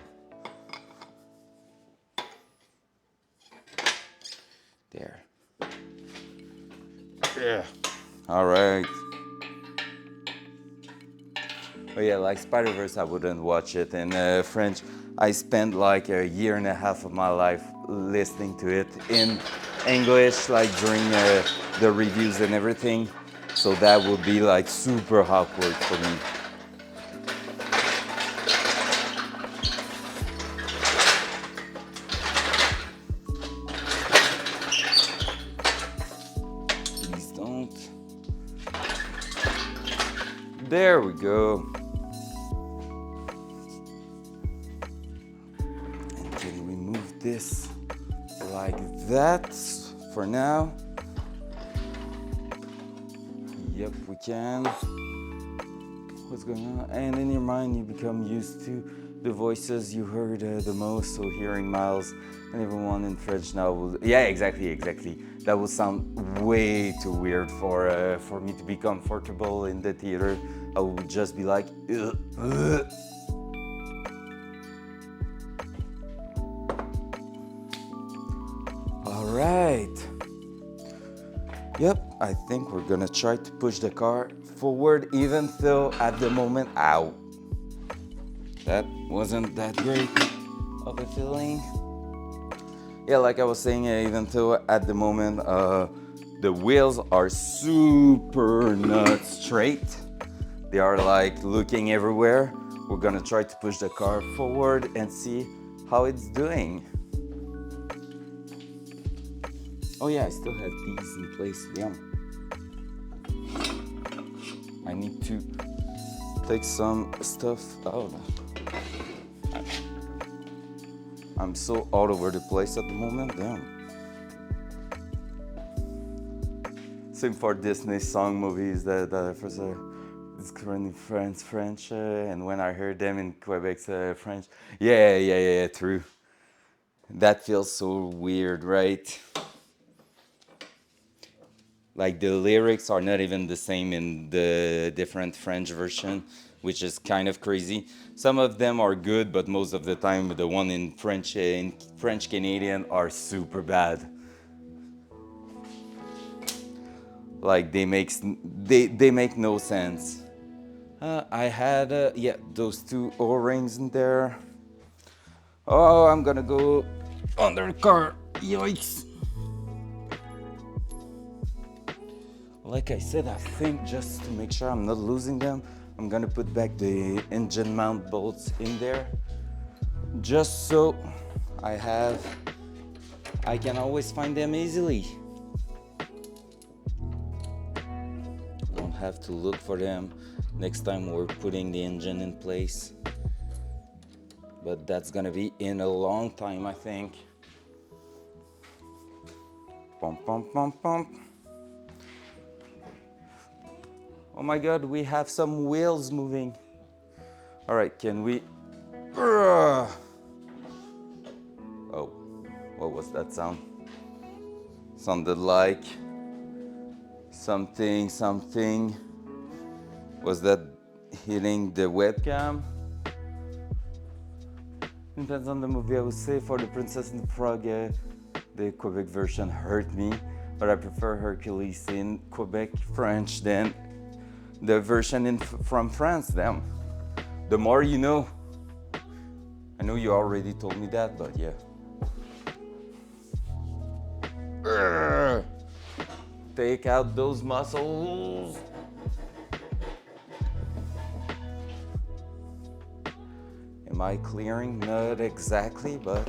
There. Yeah. All right. Oh yeah, like Spider-Verse, I wouldn't watch it in French. I spent like a year and a half of my life listening to it in English, like during the reviews and everything. So that would be like super awkward for me. Please don't. There we go. And can we move this like that for now? Yep, we can. What's going on? And in your mind, you become used to the voices you heard the most. So hearing Miles and everyone in French now will, yeah, exactly. That would sound way too weird for me to be comfortable in the theater. I would just be like, ugh, ugh. All right. Yep, I think we're gonna try to push the car forward, even though at the moment, ow, that wasn't that great of a feeling. Yeah, like I was saying, even though at the moment the wheels are super not straight, they are like looking everywhere. We're gonna try to push the car forward and see how it's doing. Oh yeah, I still have these in place. Damn. I need to take some stuff out. I'm so all over the place at the moment. Damn. Same for Disney song movies that first it's currently French, and when I heard them in Quebec's French, yeah, true. That feels so weird, right? Like the lyrics are not even the same in the different French version, which is kind of crazy. Some of them are good, but most of the time the one in French Canadian are super bad. Like they make no sense. I had yeah, those two O-rings in there. Oh, I'm gonna go under the car. Yikes. Like I said, I think just to make sure I'm not losing them, I'm gonna put back the engine mount bolts in there, just so I can always find them easily. Don't have to look for them next time we're putting the engine in place. But that's gonna be in a long time, I think. Pump, pump, pump, pump. Oh my god, we have some wheels moving. All right, can we... Oh, what was that sound? Sounded like something. Was that hitting the webcam? Depends on the movie, I would say. For The Princess and the Frog, the Quebec version hurt me, but I prefer Hercules in Quebec French than the version from France. Damn. The more you know. I know you already told me that, but yeah. Take out those muscles. I clearing? Not exactly, but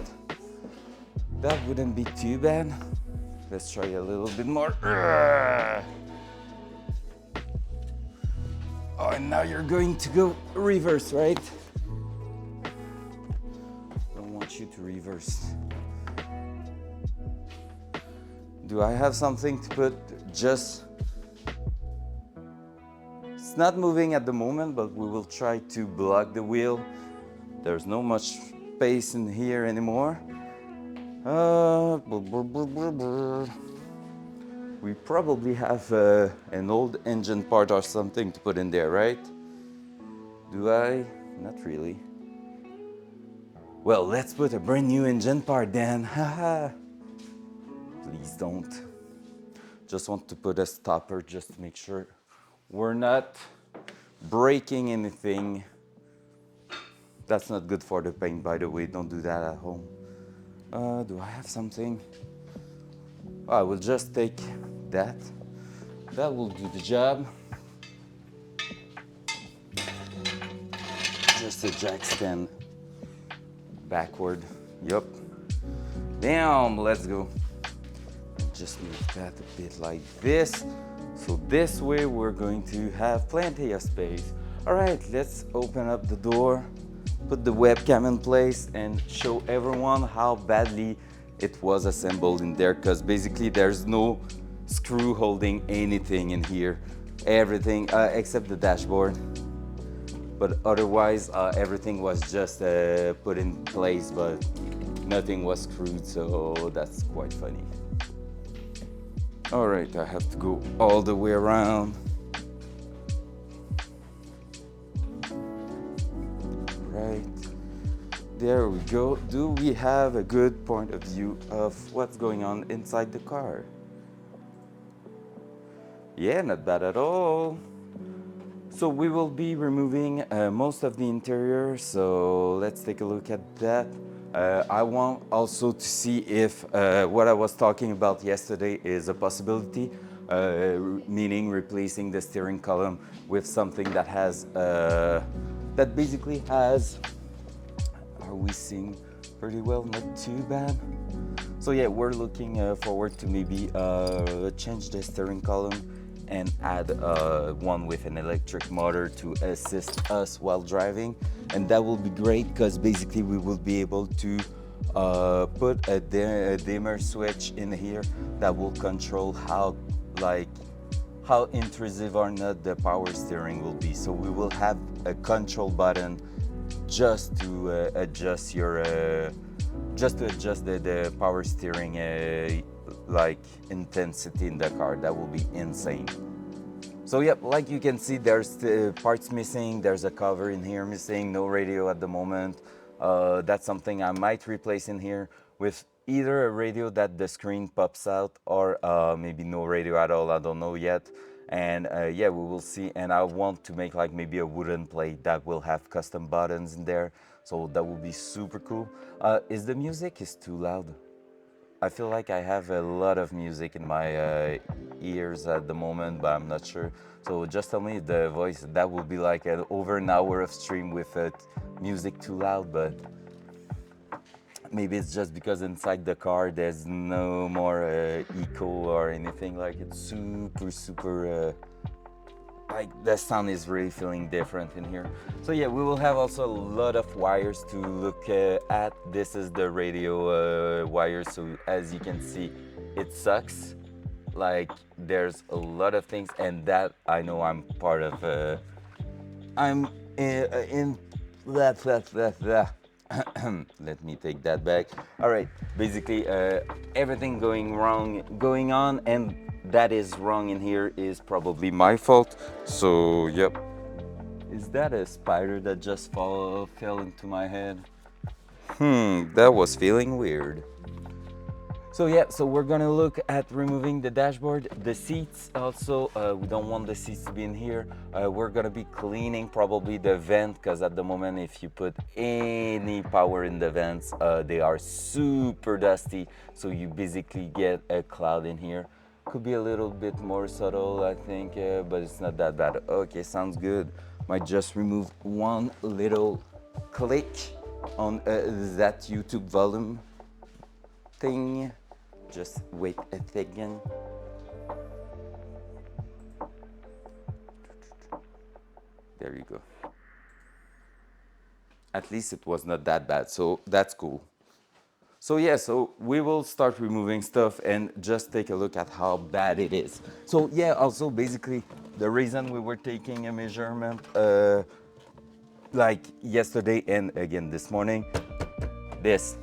that wouldn't be too bad. Let's try a little bit more. Oh, and now you're going to go reverse, right? Don't want you to reverse. Do I have something to put? Just, it's not moving at the moment, but we will try to block the wheel. There's no much space in here anymore. We probably have an old engine part or something to put in there, right? Do I? Not really. Well, let's put a brand new engine part then. Haha. Please don't. Just want to put a stopper just to make sure we're not breaking anything. That's not good for the paint, by the way. Don't do that at home. Do I have something? I will just take that. That will do the job. Just a jack stand backward. Yup. Damn, let's go. Just move that a bit like this. So this way we're going to have plenty of space. All right, let's open up the door, put the webcam in place and show everyone how badly it was assembled in there, because basically there's no screw holding anything in here. Everything except the dashboard. But otherwise everything was just put in place, but nothing was screwed, so that's quite funny. All right, I have to go all the way around. Right, there we go. Do we have a good point of view of what's going on inside the car? Yeah, not bad at all. So we will be removing most of the interior, so let's take a look at that. I want also to see if what I was talking about yesterday is a possibility, meaning replacing the steering column with something that has, that basically has, are we seeing pretty well? Not too bad. So yeah, we're looking forward to maybe change the steering column and add one with an electric motor to assist us while driving, and that will be great because basically we will be able to put a dimmer switch in here that will control how intrusive or not the power steering will be. So we will have a control button just to adjust your the power steering like intensity in the car. That will be insane. So yep, like you can see, there's parts missing, there's a cover in here missing, no radio at the moment. That's something I might replace in here with either a radio that the screen pops out or maybe no radio at all, I don't know yet. And yeah, we will see. And I want to make like maybe a wooden plate that will have custom buttons in there, so that will be super cool. Is the music too loud? I feel like I have a lot of music in my ears at the moment, but I'm not sure. So just tell me the voice. That will be like over an hour of stream with music too loud, but maybe it's just because inside the car there's no more echo or anything. Like it's super like the sound is really feeling different in here. So yeah, we will have also a lot of wires to look at. This is the radio wires, so as you can see, it sucks. Like there's a lot of things, and that I know I'm part of. I'm in that. Let me take that back. All right, basically everything going on, and that is wrong in here is probably my fault. So yep. Is that a spider that just fell into my head? That was feeling weird. So yeah, so we're gonna look at removing the dashboard, the seats also. We don't want the seats to be in here. We're gonna be cleaning probably the vent, because at the moment if you put any power in the vents, they are super dusty. So you basically get a cloud in here. Could be a little bit more subtle, I think, but it's not that bad. Okay, sounds good. Might just remove one little click. on that YouTube volume thing. Just wait a second. There you go. At least it was not that bad, so that's cool. So yeah, so we will start removing stuff and just take a look at how bad it is. So yeah, also basically the reason we were taking a measurement like yesterday and again this morning, this,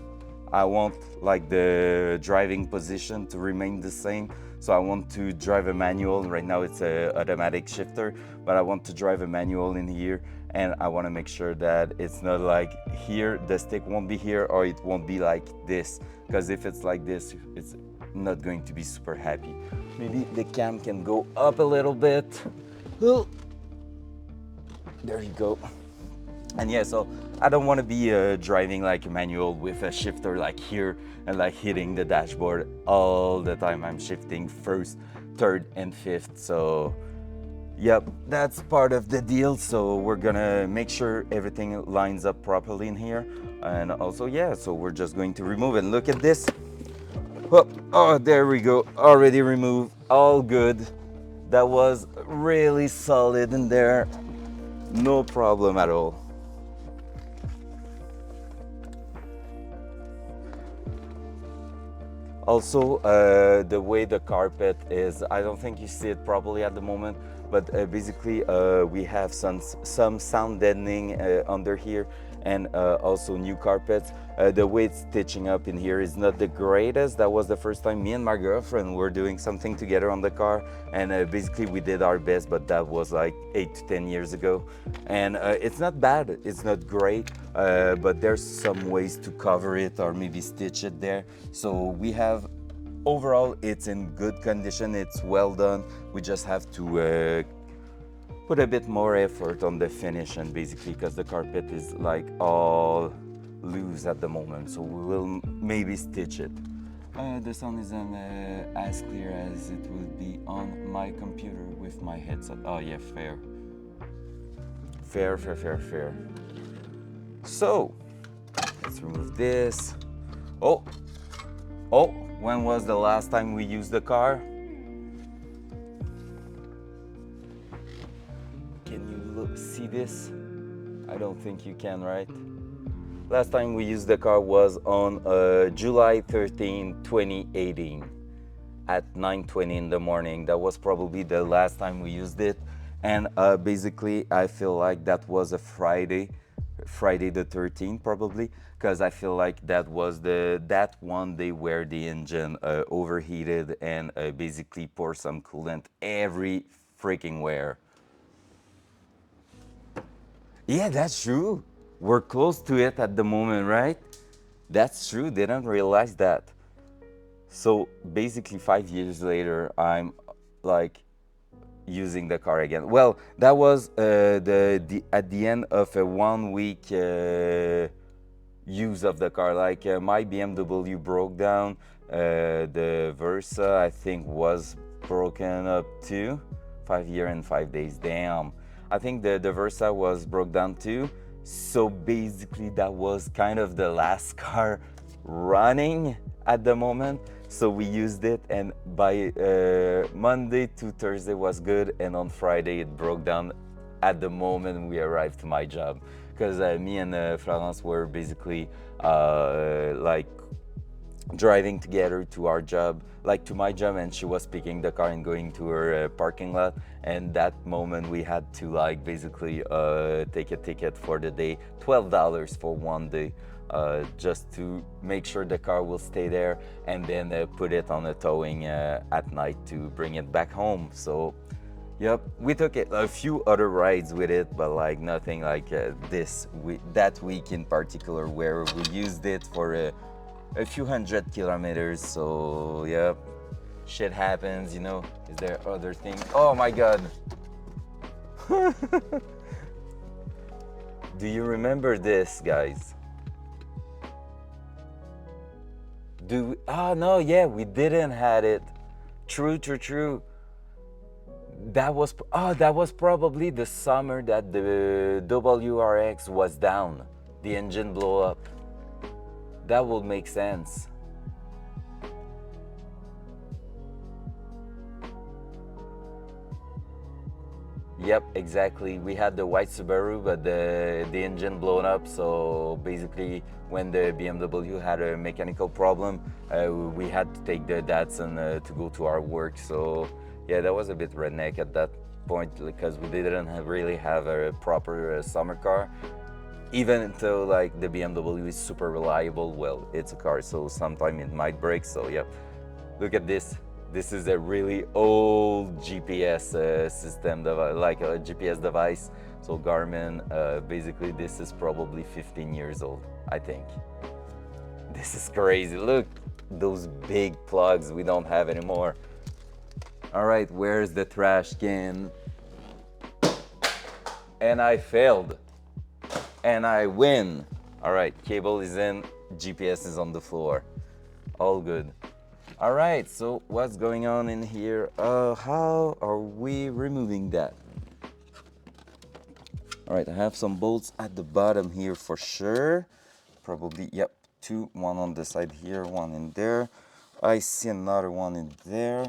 I want like the driving position to remain the same. So I want to drive a manual. Right now it's a automatic shifter, but I want to drive a manual in here, and I want to make sure that it's not like here, the stick won't be here, or it won't be like this. Because if it's like this, it's not going to be super happy. Maybe the cam can go up a little bit. Oh, there you go. And yeah, so I don't want to be driving like a manual with a shifter like here and like hitting the dashboard all the time. I'm shifting first, third, and fifth. So yep, that's part of the deal. So we're gonna make sure everything lines up properly in here. And also, yeah, so we're just going to remove it. Look at this. Oh, there we go. Already removed. All good. That was really solid in there. No problem at all. Also, the way the carpet is, I don't think you see it properly at the moment, but basically we have some sound deadening under here, and also new carpets. The way it's stitching up in here is not the greatest. That was the first time me and my girlfriend were doing something together on the car, and basically we did our best, but that was like 8 to 10 years ago. And it's not bad, it's not great, but there's some ways to cover it or maybe stitch it there. So we have, overall it's in good condition, it's well done. We just have to put a bit more effort on the finish, and basically because the carpet is like all loose at the moment, so we will maybe stitch it. The sound isn't as clear as it would be on my computer with my headset. Oh yeah, fair. Fair. So let's remove this. Oh, when was the last time we used the car? Can you see this? I don't think you can, right? Last time we used the car was on July 13, 2018 at 9:20 in the morning. That was probably the last time we used it. And basically, I feel like that was a Friday the 13th probably, because I feel like that was that one day where the engine overheated and basically poured some coolant every freaking where. Yeah, that's true. We're close to it at the moment, right? That's true, didn't realize that. So basically 5 years later, I'm like using the car again. Well, that was at the end of a 1 week use of the car. Like my BMW broke down, the Versa I think was broken up too. 5 years and 5 days, damn. I think the Versa was broke down too. So basically that was kind of the last car running at the moment. So we used it, and by Monday to Thursday was good, and on Friday it broke down at the moment we arrived to my job. Because me and Florence were basically like driving together to our job, like to my job, and she was picking the car and going to her parking lot. And that moment we had to like basically take a ticket for the day, $12 for 1 day, just to make sure the car will stay there, and then put it on a towing at night to bring it back home. So yep, we took a few other rides with it, but like nothing like that week in particular, where we used it for a few hundred kilometers. So yeah, shit happens, you know. Is there other things? Oh my god. Do you remember this, guys? No, yeah, we didn't had it. True. That was probably the summer that the WRX was down. the engine blow up. That will make sense. Yep, exactly. We had the white Subaru, but the engine blown up. So basically, when the BMW had a mechanical problem, we had to take the Datsun to go to our work. So yeah, that was a bit redneck at that point because we didn't really have a proper summer car. Even though like the BMW is super reliable, well, it's a car, so sometime it might break. So yeah, look at this. This is a really old GPS system, like a GPS device. So Garmin, basically this is probably 15 years old, I think. This is crazy. Look, those big plugs we don't have anymore. All right, where's the trash can? And I failed. And I win. All right, cable is in, GPS is on the floor. All good. All right, so what's going on in here? How are we removing that? All right, I have some bolts at the bottom here for sure. Probably, yep, two, one on the side here, one in there. I see another one in there.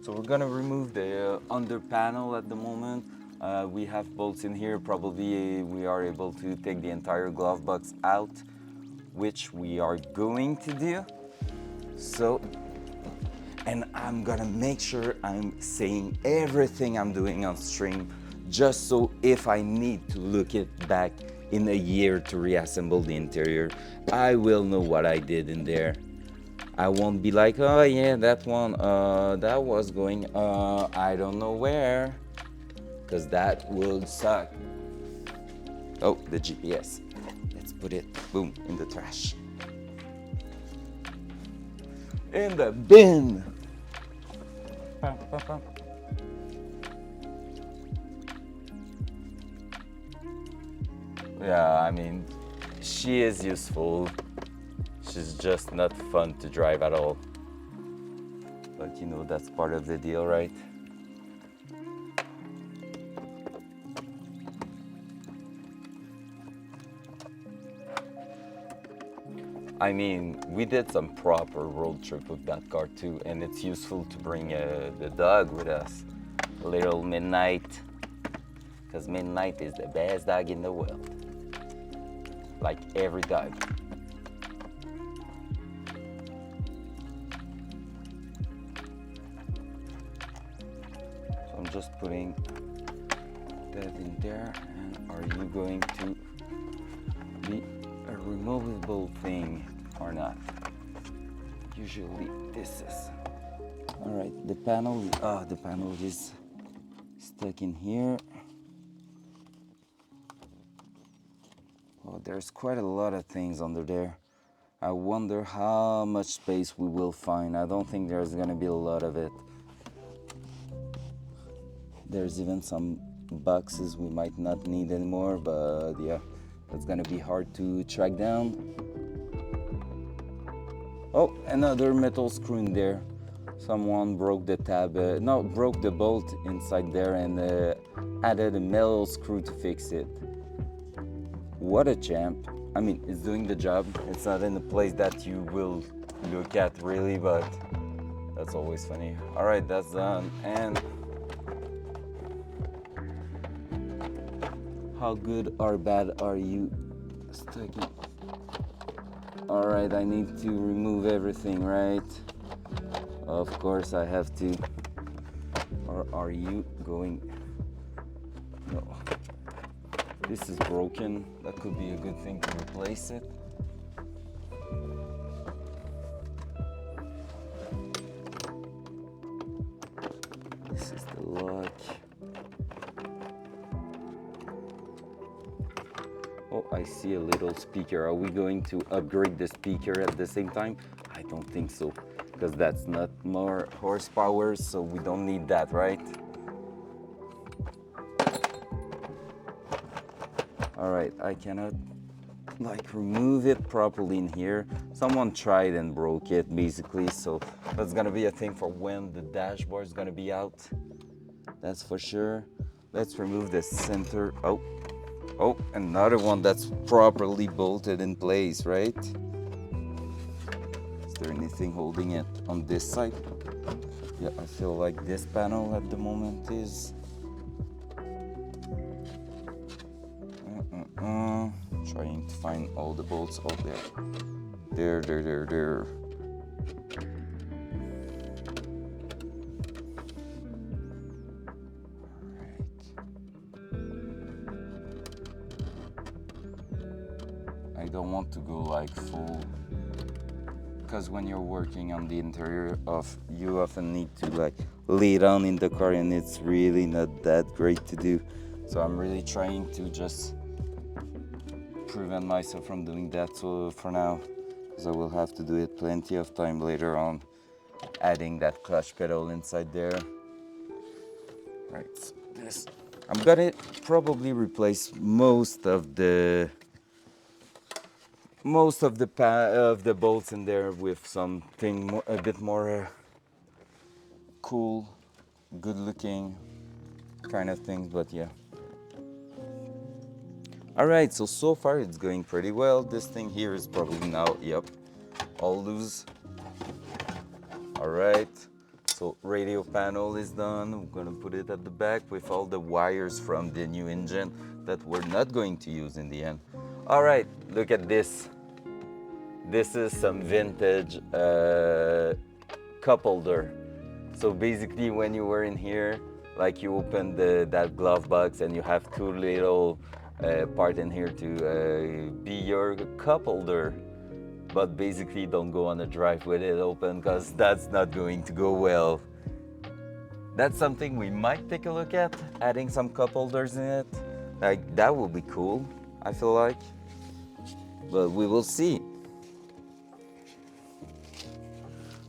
So we're gonna remove the under panel at the moment. We have bolts in here. Probably we are able to take the entire glove box out, which we are going to do. So, and I'm gonna make sure I'm saying everything I'm doing on stream, just so if I need to look it back in a year to reassemble the interior, I will know what I did in there. I won't be like, oh yeah, that one, that was going, I don't know where, because that would suck. Oh, the GPS. Let's put it, boom, in the trash. In the bin. Yeah, I mean, she is useful. She's just not fun to drive at all. But you know, that's part of the deal, right? I mean, we did some proper road trip with that car too, and it's useful to bring the dog with us. Little Midnight, because Midnight is the best dog in the world. Like every dog. So I'm just putting that in there, and are you going to be a removable thing or not? Usually this is. All right, the panel is stuck in here. Oh, there's quite a lot of things under there. I wonder how much space we will find. I don't think there's gonna be a lot of it. There's even some boxes we might not need anymore, but yeah, that's gonna be hard to track down. Oh, another metal screw in there. Someone broke the tab, broke the bolt inside there and added a metal screw to fix it. What a champ. I mean, it's doing the job. It's not in a place that you will look at really, but that's always funny. All right, that's done. And how good or bad are you sticking? All right, I need to remove everything, right? Of course I have to. Or are you going? No. This is broken. That could be a good thing to replace it. This is the lock. Oh, I see a little speaker. Are we going to upgrade the speaker at the same time? I don't think so, because that's not more horsepower, so we don't need that, right? All right, I cannot like remove it properly in here. Someone tried and broke it basically, so that's gonna be a thing for when the dashboard is gonna be out. That's for sure. Let's remove the center. Oh, Oh, another one that's properly bolted in place, right? Is there anything holding it on this side? Yeah, I feel like this panel at the moment is trying to find all the bolts. Oh, there. I don't want to go like full, because when you're working on the interior you often need to like lay down in the car, and it's really not that great to do. So I'm really trying to just prevent myself from doing that. So for now, because I will have to do it plenty of time later on, adding that clutch pedal inside there. Right, so this, I'm gonna probably replace most of the of the bolts in there with something a bit more cool, good looking kind of things, but yeah. All right, so far it's going pretty well. This thing here is probably now, yep, all loose. All right, so radio panel is done. We're gonna put it at the back with all the wires from the new engine that we're not going to use in the end. All right, look at this. This is some vintage cup holder. So basically when you were in here, like you open that glove box and you have two little part in here to be your cup holder. But basically don't go on a drive with it open, because that's not going to go well. That's something we might take a look at, adding some cup holders in it. Like that would be cool, I feel like. But we will see.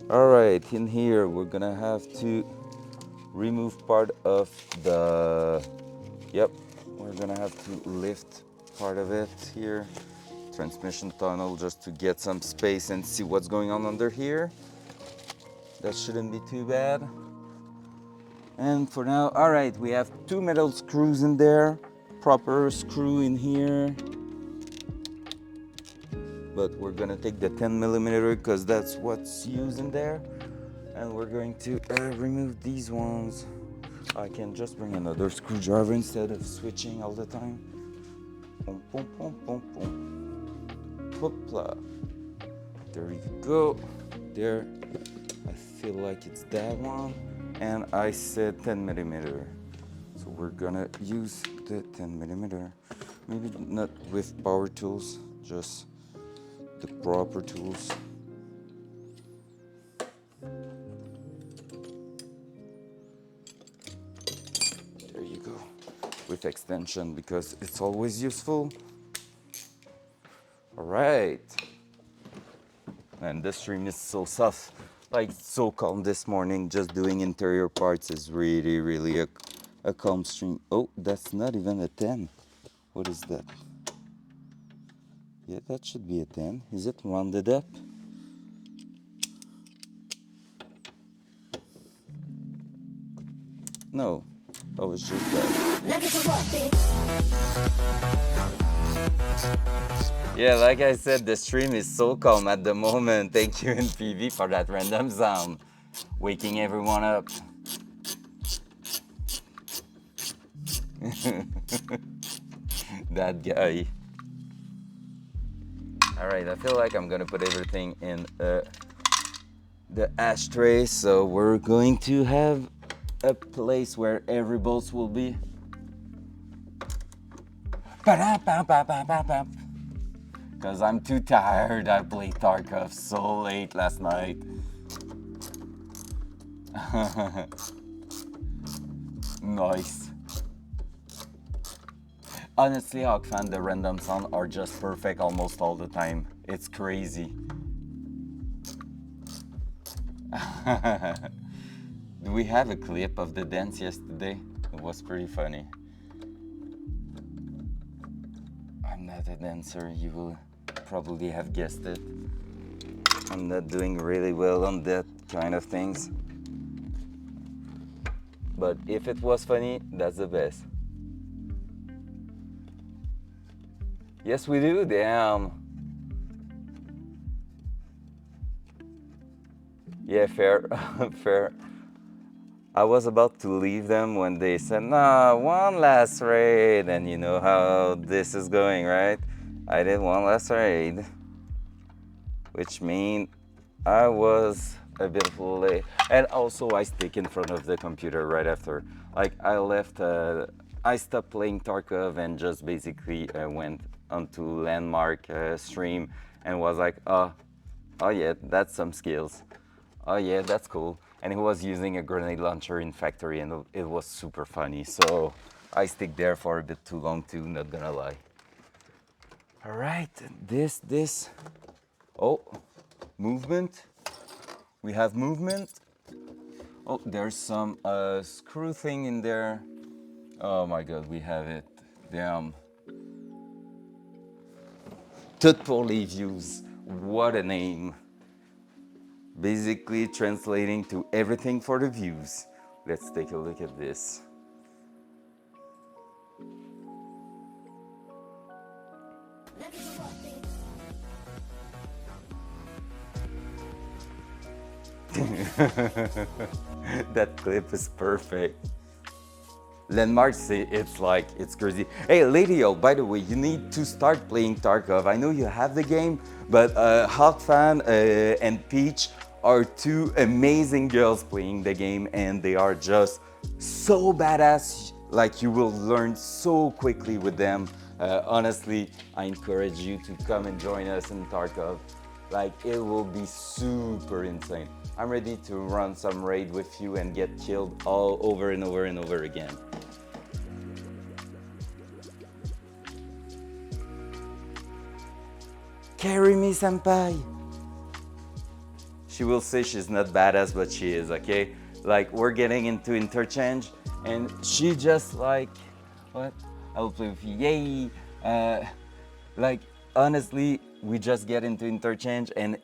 All right, in here we're gonna have to remove part of the, yep, we're gonna have to lift part of it here. Transmission tunnel, just to get some space and see what's going on under here. That shouldn't be too bad. And for now, all right, we have two metal screws in there, proper screw in here. But we're gonna take the 10mm because that's what's used in there. And we're going to remove these ones. I can just bring another screwdriver instead of switching all the time. Boom, boom, boom, boom, boom. Hoopla. There you go. There. I feel like it's that one. And I said 10mm. So we're gonna use the 10mm. Maybe not with power tools, just the proper tools. There you go. With extension, because it's always useful. All right. And the stream is so soft, like so calm this morning. Just doing interior parts is really a calm stream. Oh, that's not even a 10. What is that? Yeah, that should be a 10. Is it rounded up? No, that was just that. Yeah, like I said, the stream is so calm at the moment. Thank you, NPV, for that random sound, waking everyone up. That guy. All right, I feel like I'm gonna put everything in the ashtray, so we're going to have a place where every bolt will be. Because I'm too tired. I played Tarkov so late last night. Nice. Honestly, Hawkfan, the random sound are just perfect almost all the time. It's crazy. Do we have a clip of the dance yesterday? It was pretty funny. I'm not a dancer, you will probably have guessed it. I'm not doing really well on that kind of things. But if it was funny, that's the best. Yes, we do, damn. Yeah, fair, fair. I was about to leave them when they said, nah, one last raid. And you know how this is going, right? I did one last raid, which means I was a bit late. And also, I stick in front of the computer right after. Like, I left, I stopped playing Tarkov and just basically went onto Landmark stream and was like, oh yeah, that's some skills. Oh yeah, that's cool. And he was using a grenade launcher in factory and it was super funny. So I stick there for a bit too long too, not gonna lie. All right, this. Oh, movement. We have movement. Oh, there's some screw thing in there. Oh my God, we have it. Damn. Tout pour les views. What a name. Basically translating to everything for the views. Let's take a look at this. That clip is perfect. Landmark, it's crazy. Hey, Lady O, by the way, you need to start playing Tarkov. I know you have the game, but Hawkfan and Peach are two amazing girls playing the game, and they are just so badass. Like, you will learn so quickly with them. Honestly, I encourage you to come and join us in Tarkov. Like, it will be super insane. I'm ready to run some raid with you and get killed all over and over and over again. Carry me, senpai. She will say she's not badass, but she is, okay? Like, we're getting into interchange, and she just like, what? I will play with you, yay! Like, honestly, we just get into interchange, and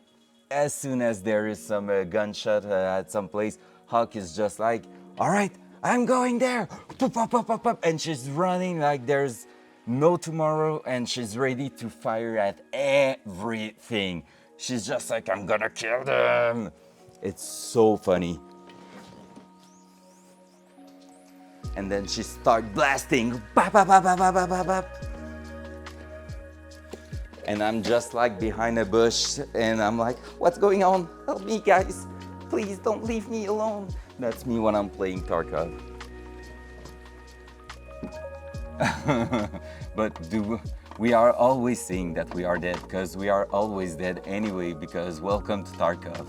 as soon as there is some gunshot at some place, Hawk is just like, all right, I'm going there, pop, pop, pop, pop, pop. And she's running like there's no tomorrow, and she's ready to fire at everything. She's just like, I'm gonna kill them. It's so funny. And then she start blasting, bap, bap, bap, bap, bap, bap, bap. And I'm just like behind a bush and I'm like, what's going on? Help me, guys. Please don't leave me alone. That's me when I'm playing Tarkov. But we are always saying that we are dead because we are always dead anyway, because welcome to Tarkov,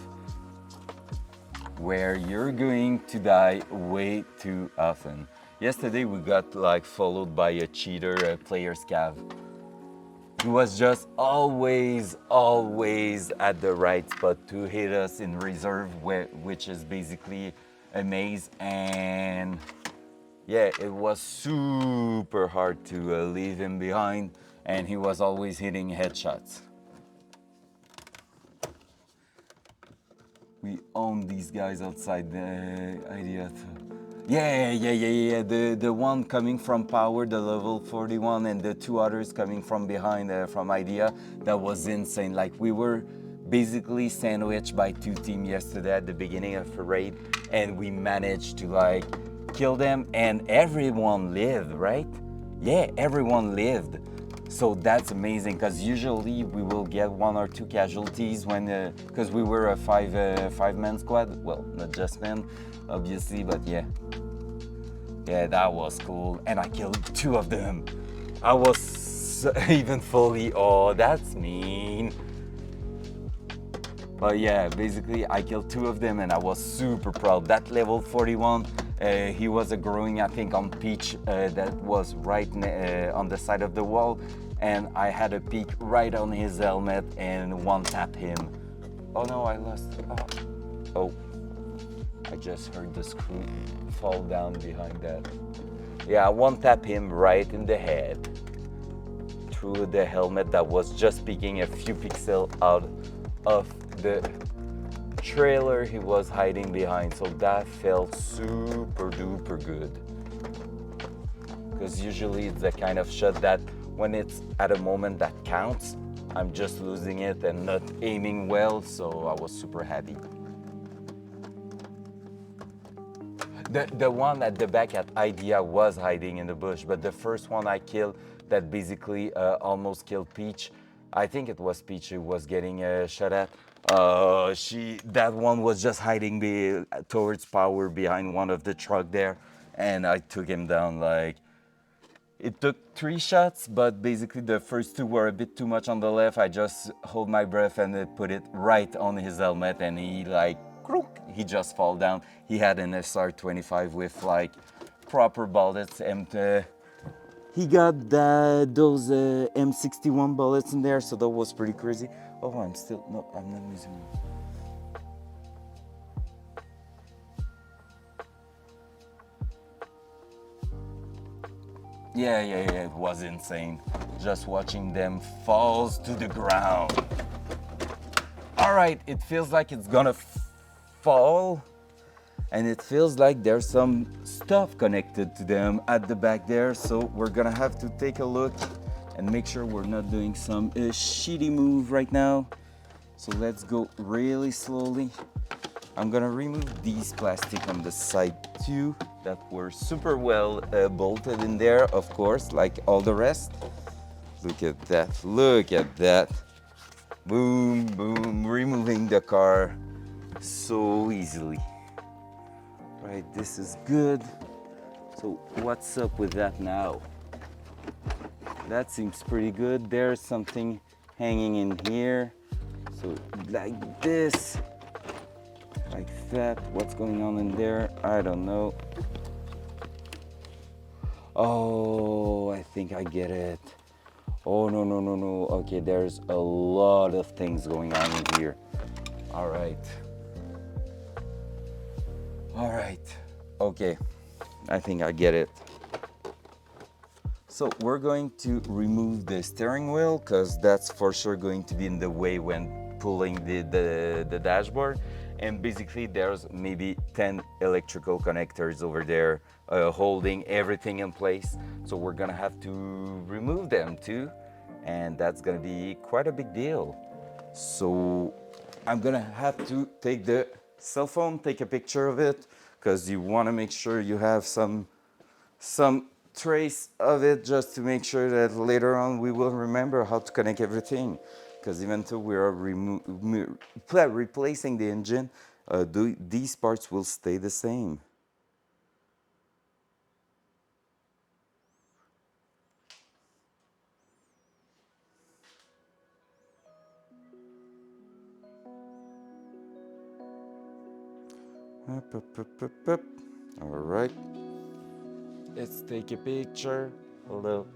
where you're going to die way too often. Yesterday we got like followed by a cheater, a player scav. He was just always at the right spot to hit us in reserve, which is basically a maze. And yeah, it was super hard to leave him behind, and he was always hitting headshots. We own these guys outside the idea. Yeah. The one coming from power, the level 41, and the two others coming from behind from idea. That was insane. Like, we were basically sandwiched by two teams yesterday at the beginning of a raid, and we managed to like kill them, and everyone lived, right? Yeah, everyone lived. So that's amazing, because usually we will get one or two casualties when, because we were a five-man squad. Well, not just men, obviously, but yeah. Yeah, that was cool. And I killed two of them. I was even fully, oh, that's mean. But yeah, basically I killed two of them and I was super proud. That level 41, he was growing, I think, on Peach that was right on the side of the wall. And I had a peek right on his helmet and one-tap him. Oh no, I lost. Oh. I just heard the screw fall down behind that. Yeah, one-tap him right in the head through the helmet that was just peeking a few pixels out of the trailer he was hiding behind. So that felt super duper good. Because usually it's the kind of shot that when it's at a moment that counts, I'm just losing it and not aiming well, so I was super happy. The one at the back at Idea was hiding in the bush, but the first one I killed that basically almost killed Peach, I think it was Peach who was getting shot at. That one was just hiding towards power behind one of the truck there, and I took him down like. It took 3 shots, but basically the first 2 were a bit too much on the left. I just hold my breath and put it right on his helmet, and he like, he just fall down. He had an SR-25 with like proper bullets, and he got those M61 bullets in there, so that was pretty crazy. Oh, I'm not using them. Yeah, it was insane. Just watching them falls to the ground. All right, it feels like it's gonna fall, and it feels like there's some stuff connected to them at the back there, so we're gonna have to take a look and make sure we're not doing some shitty move right now. So let's go really slowly. I'm gonna remove these plastic on the side too that were super well bolted in there, of course, like all the rest. Look at that, look at that. Boom, boom, removing the car so easily. Right, this is good. So what's up with that now? That seems pretty good. There's something hanging in here. So like this. Like that. What's going on in there? I don't know. Oh, I think I get it. Oh, no. Okay, there's a lot of things going on in here. All right. Okay, I think I get it. So we're going to remove the steering wheel because that's for sure going to be in the way when pulling the dashboard. And basically there's maybe 10 electrical connectors over there holding everything in place. So we're gonna have to remove them too. And that's gonna be quite a big deal. So I'm gonna have to take the cell phone, take a picture of it, because you wanna make sure you have some trace of it just to make sure that later on we will remember how to connect everything. Because even though we are replacing the engine, these parts will stay the same. All right. Let's take a picture. Hello.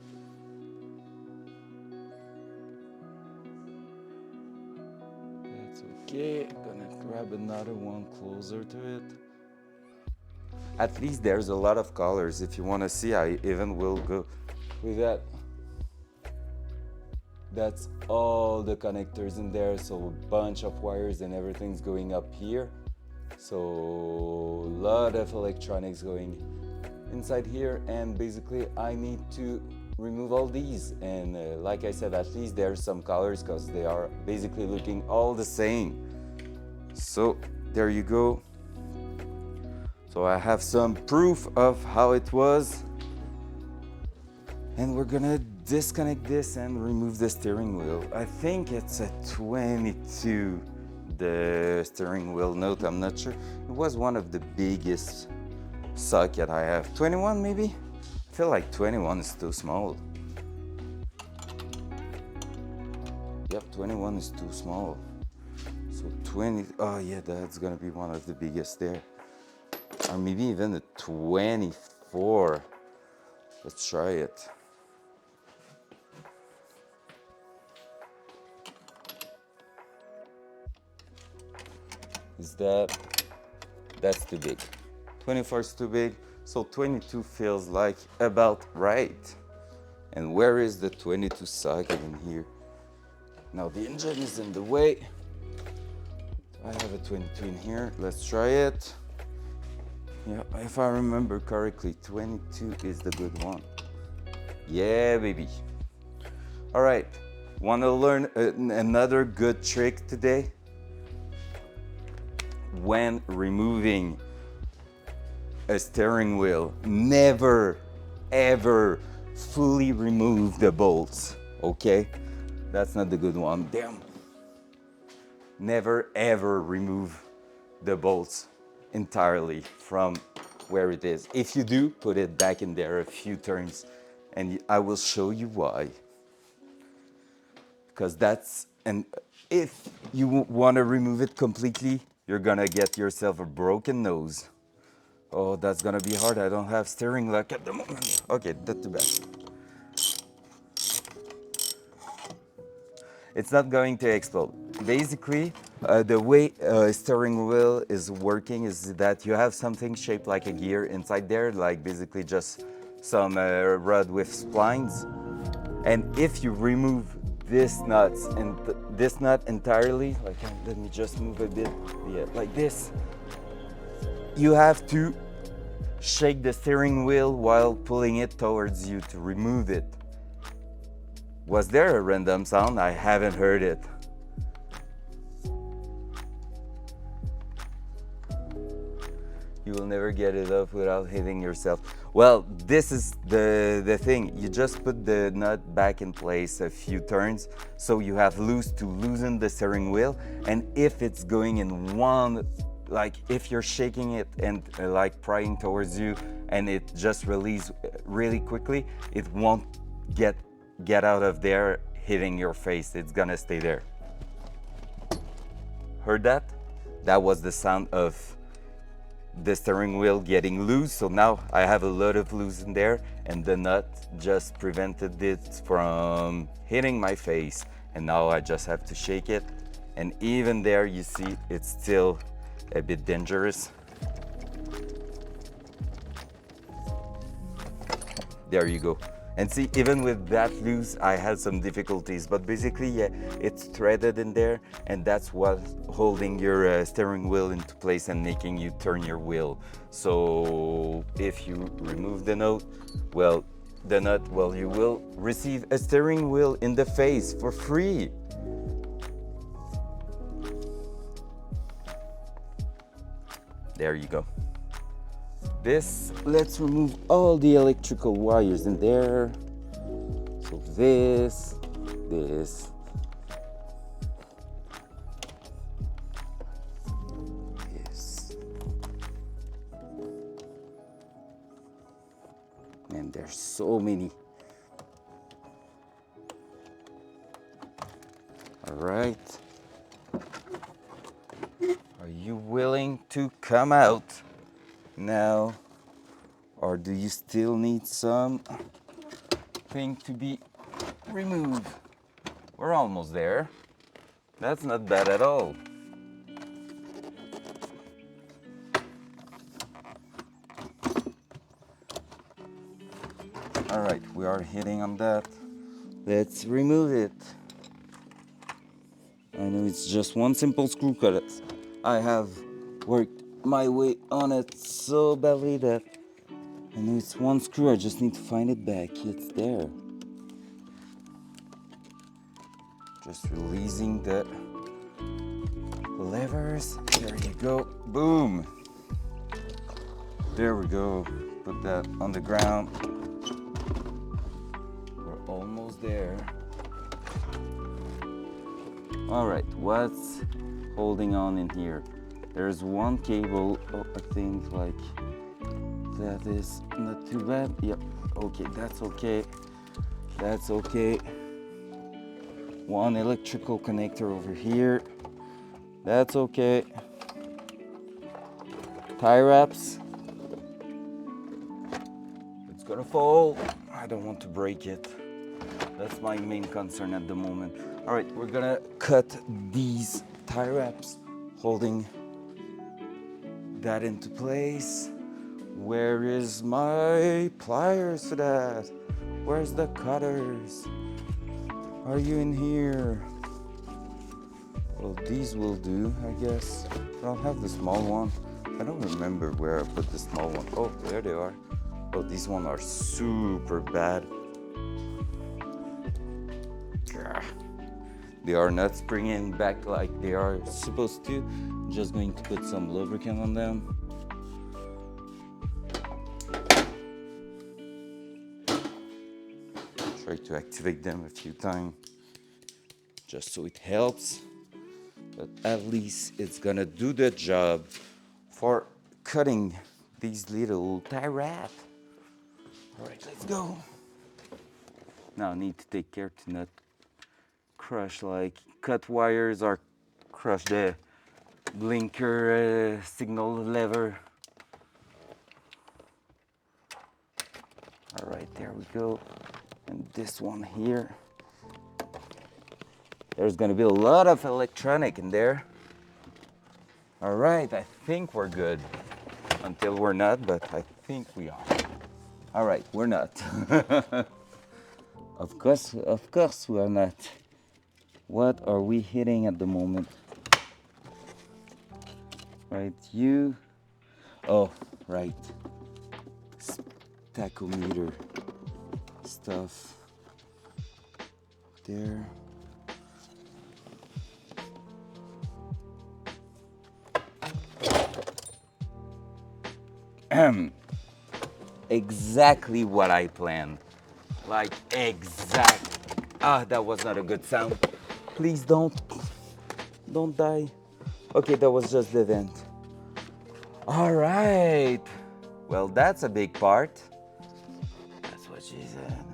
That's okay. Gonna grab another one closer to it. At least there's a lot of colors. If you want to see, I even will go with that. That's all the connectors in there. So a bunch of wires and everything's going up here. So a lot of electronics going inside here, and basically I need to remove all these, and like I said, at least there's some colors because they are basically looking all the same. So there you go. So I have some proof of how it was, and we're gonna disconnect this and remove the steering wheel. I think it's a 22, the steering wheel note, I'm not sure. It was one of the biggest socket I have. 21 maybe? I feel like 21 is too small. Yep, 21 is too small. So 20, oh yeah, that's gonna be one of the biggest there. Or maybe even a 24. Let's try it. That's too big. 24 is too big, so 22 feels like about right. And where is the 22 socket in here? Now the engine is in the way. I have a 22 in here, let's try it. Yeah, if I remember correctly, 22 is the good one. Yeah, baby. All right, want to learn another good trick today? When removing a steering wheel, never ever fully remove the bolts, okay? That's not the good one. Damn. Never ever remove the bolts entirely from where it is. If you do, put it back in there a few turns and I will show you why. Because that's, and if you want to remove it completely, you're gonna get yourself a broken nose. Oh, that's gonna be hard. I don't have steering luck at the moment. Okay, that's too bad. It's not going to explode. Basically, the way a steering wheel is working is that you have something shaped like a gear inside there, like basically just some rod with splines. And if you remove this nuts and this nut entirely, like let me just move a bit, yeah, like this, you have to shake the steering wheel while pulling it towards you to remove it. Was there a random sound? I haven't heard it. You will never get it off without hitting yourself. Well, this is the thing. You just put the nut back in place a few turns so you have loose to loosen the steering wheel. And if it's going in one, like if you're shaking it and like prying towards you and it just releases really quickly, it won't get out of there hitting your face. It's gonna stay there. Heard that? That was the sound of the steering wheel getting loose. So now I have a lot of loose in there and the nut just prevented it from hitting my face. And now I just have to shake it. And even there, you see, it's still a bit dangerous. There you go. And see, even with that loose, I had some difficulties, but basically, yeah, it's threaded in there, and that's what's holding your steering wheel into place and making you turn your wheel. So if you remove the nut, well, you will receive a steering wheel in the face for free. There you go. Let's remove all the electrical wires in there. So this, and there's so many. All right. Are you willing to come out now, or do you still need some thing to be removed? We're almost there. That's not bad at all. All right, we are hitting on that. Let's remove it. I know it's just one simple screw cut. I have worked my way on it so badly that I know it's one screw. I just need to find it back. It's there. Just releasing the levers. There you go. Boom. There we go. Put that on the ground. We're almost there. All right, what's holding on in here? There's one cable. Oh, I think like that is not too bad. Yep. Okay, that's okay. That's okay. One electrical connector over here. That's okay. Tie wraps. It's gonna fall. I don't want to break it. That's my main concern at the moment. All right, we're gonna cut these tie wraps, holding that into place. Where is my pliers for that? Where's the cutters? Are you in here? Well, these will do, I guess. I'll have the small one. I don't remember where I put the small one. Oh, there they are. Oh, these ones are super bad. They are not springing back like they are supposed to. I'm just going to put some lubricant on them. Try to activate them a few times just so it helps. But at least it's gonna do the job for cutting these little tie wrap. All right, let's go. Now I need to take care to not crush, like cut wires or crush the blinker signal lever. All right, there we go. And this one here. There's gonna be a lot of electronic in there. All right, I think we're good. Until we're not, but I think we are. All right, we're not. Of course we are not. What are we hitting at the moment? Right, you. Oh, right. Tachometer stuff there. Exactly what I planned. Like exact. Ah, that was not a good sound. Please don't die. Okay, that was just the vent. All right. Well, that's a big part. That's what she said.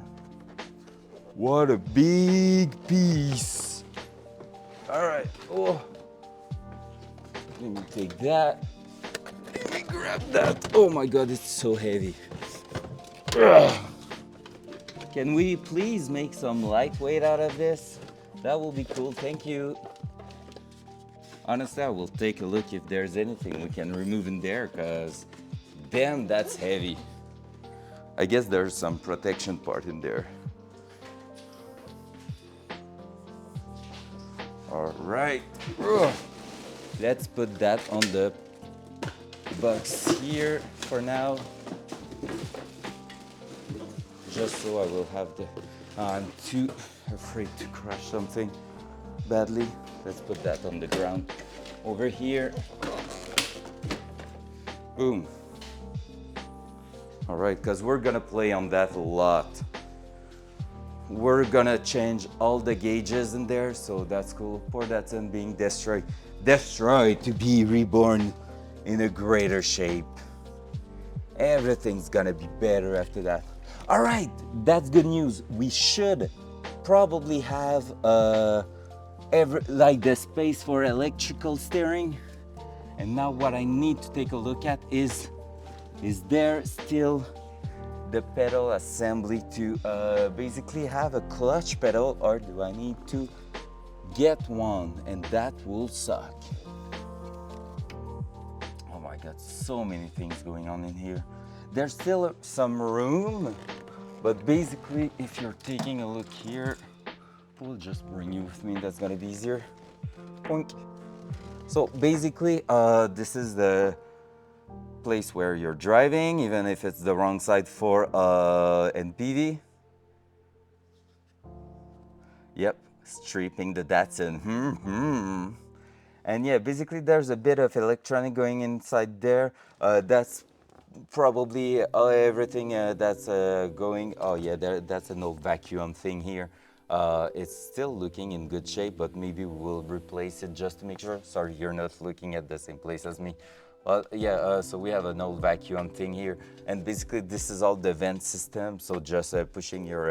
What a big piece. All right. Oh. Let me take that. Let me grab that. Oh my God, it's so heavy. Ugh. Can we please make some lightweight out of this? That will be cool, thank you. Honestly, I will take a look if there's anything we can remove in there, because damn, that's heavy. I guess there's some protection part in there. All right. Ugh. Let's put that on the box here for now. Just so I will have the... I'm too afraid to crush something badly. Let's put that on the ground over here. Boom. All right, because we're gonna play on that a lot. We're gonna change all the gauges in there, so that's cool. Poor Datsun being destroyed. Destroyed to be reborn in a greater shape. Everything's gonna be better after that. All right, that's good news. We should probably have like the space for electrical steering. And now what I need to take a look at is there still the pedal assembly to basically have a clutch pedal, or do I need to get one? And that will suck. Oh my God, so many things going on in here. There's still some room, but basically if you're taking a look here, we'll just bring you with me, that's gonna be easier. Boink. So basically this is the place where you're driving, even if it's the wrong side for NPV. Yep, stripping the Datsun. And yeah, basically there's a bit of electronic going inside there. That's probably everything that's going. Oh yeah, that's an old vacuum thing here. It's still looking in good shape, but maybe we'll replace it just to make sure. Sorry, you're not looking at the same place as me. Yeah, so we have an old vacuum thing here, and basically this is all the vent system. So just pushing your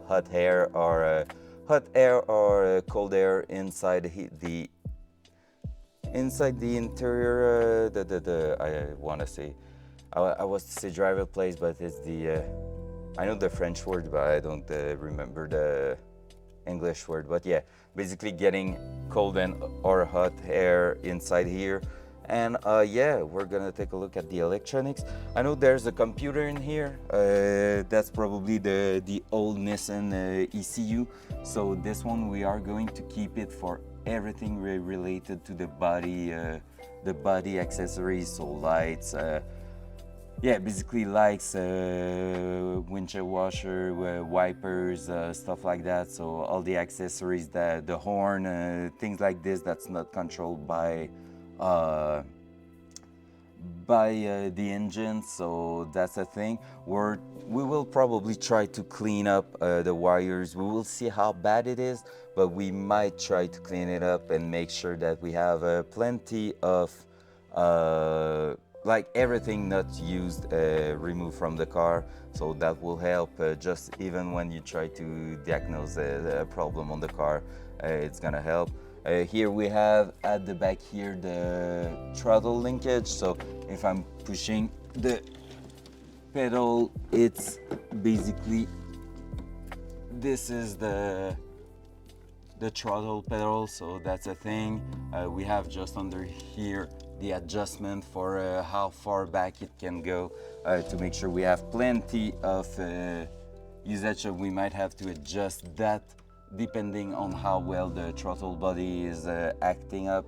hot air or cold air inside the interior. I want to say, I was to say driver place, but it's the I know the French word, but I don't remember the English word. But yeah, basically getting cold and or hot air inside here. And yeah, we're gonna take a look at the electronics. I know there's a computer in here. That's probably the old Nissan ECU. So this one we are going to keep it for everything related to the body accessories, so lights, yeah, basically lights, windshield washer, wipers, stuff like that. So all the accessories, the horn, things like this, that's not controlled uh, by the engine. So that's a thing. We will probably try to clean up the wires. We will see how bad it is, but we might try to clean it up and make sure that we have plenty of like everything not used removed from the car. So that will help just even when you try to diagnose a problem on the car, it's gonna help. Here we have at the back here the throttle linkage. So if I'm pushing the pedal, it's basically, this is the throttle pedal, so that's a thing. We have just under here the adjustment for how far back it can go to make sure we have plenty of usage. So we might have to adjust that depending on how well the throttle body is acting up.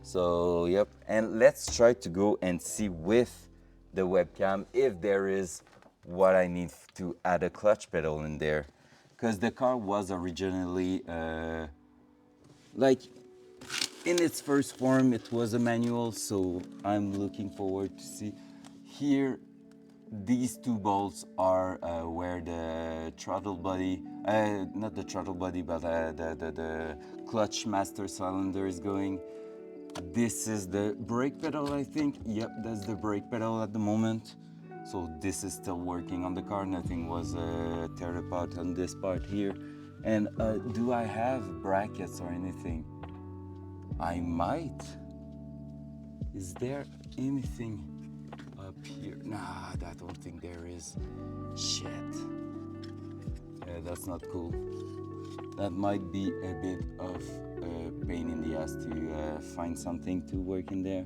So yep, and let's try to go and see with the webcam if there is what I need to add a clutch pedal in there, because the car was originally like in its first form it was a manual. So I'm looking forward to see here. These two bolts are where the throttle body, not the throttle body, but the clutch master cylinder is going. This is the brake pedal, I think. Yep, that's the brake pedal at the moment. So this is still working on the car. Nothing was teared apart on this part here. And do I have brackets or anything? I might. Is there anything up here? Nah, I don't think there is. Shit. Yeah, that's not cool. That might be a bit of a pain in the ass to find something to work in there.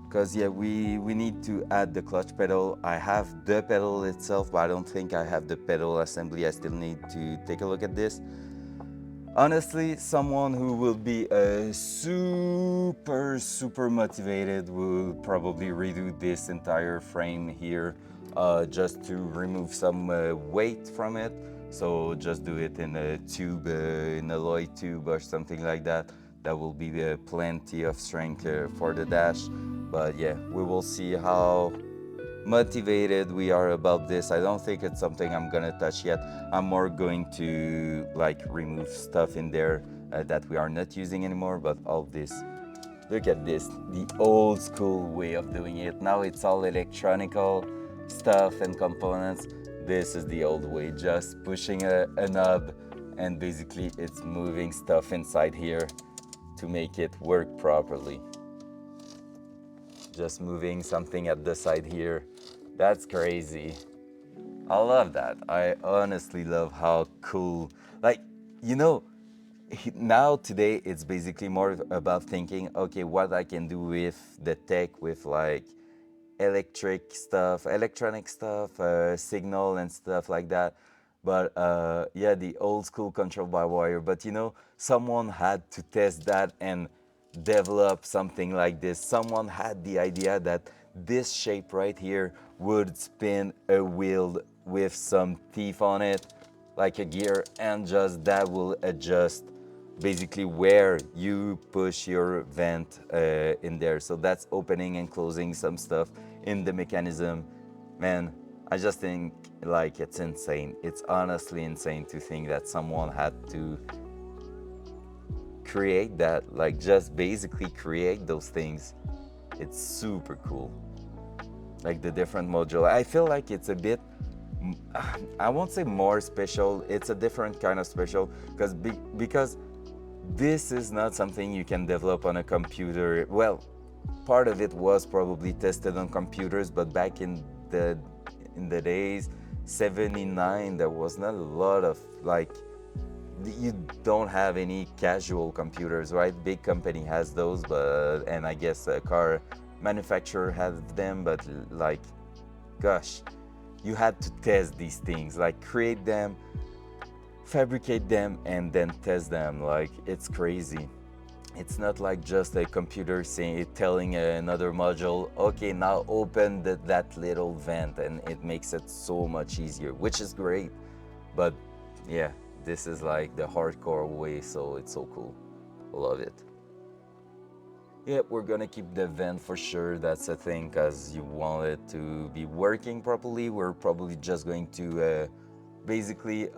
Because yeah, we need to add the clutch pedal. I have the pedal itself, but I don't think I have the pedal assembly. I still need to take a look at this. Honestly, someone who will be super motivated will probably redo this entire frame here just to remove some weight from it. So just do it in a tube, in a alloy tube or something like that. That will be plenty of strength for the dash. But yeah, we will see how motivated we are about this. I don't think it's something I'm gonna touch yet. I'm more going to like remove stuff in there that we are not using anymore. But all this, look at this, the old school way of doing it. Now it's all electronical stuff and components. This is the old way, just pushing a knob and basically it's moving stuff inside here to make it work properly. Just moving something at the side here. That's crazy. I love that. I honestly love how cool, like, you know, now today it's basically more about thinking, okay, what I can do with the tech, with like electric stuff, electronic stuff, signal and stuff like that. But yeah, the old school control by wire. But you know, someone had to test that and develop something like this. Someone had the idea that this shape right here would spin a wheel with some teeth on it, like a gear, and just that will adjust basically where you push your vent in there. So that's opening and closing some stuff in the mechanism. Man, I just think like it's insane. It's honestly insane to think that someone had to create that, like just basically create those things. It's super cool. Like the different module. I feel like it's a bit, I won't say more special, it's a different kind of special because this is not something you can develop on a computer. Well, part of it was probably tested on computers, but back in the days, 79, there was not a lot of like, you don't have any casual computers, right? Big company has those, but and I guess a car manufacturer has them, but like, gosh, you had to test these things, like create them, fabricate them, and then test them. Like, it's crazy. It's not like just a computer saying, telling another module, okay, now open that little vent, and it makes it so much easier, which is great. But yeah, this is like the hardcore way, so it's so cool. Love it. Yep, we're gonna keep the vent for sure. That's a thing, because you want it to be working properly. We're probably just going to basically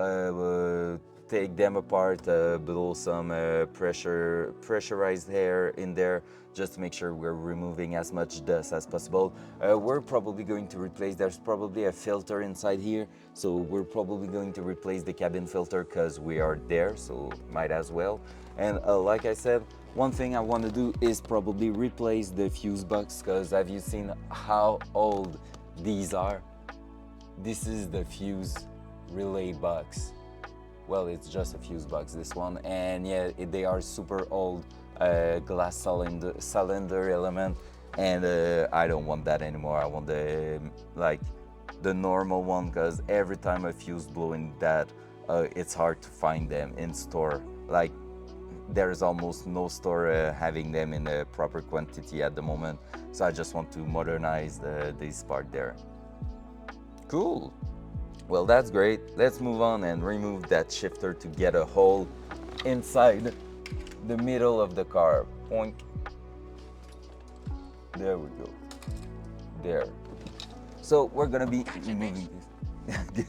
take them apart, blow some pressurized air in there, just to make sure we're removing as much dust as possible. We're probably going to replace, there's probably a filter inside here, so we're probably going to replace the cabin filter because we are there, so might as well. And like I said, one thing I want to do is probably replace the fuse box, because have you seen how old these are? This is the fuse relay box. Well, it's just a fuse box, this one, and yeah, they are super old glass cylinder element, and I don't want that anymore. I want the normal one, because every time a fuse blowing that, it's hard to find them in store. Like, there's almost no store having them in a proper quantity at the moment, so I just want to modernize this part there. Cool. Well, that's great. Let's move on and remove that shifter to get a hole inside the middle of the car. Poink. There we go. There. So we're gonna be removing this.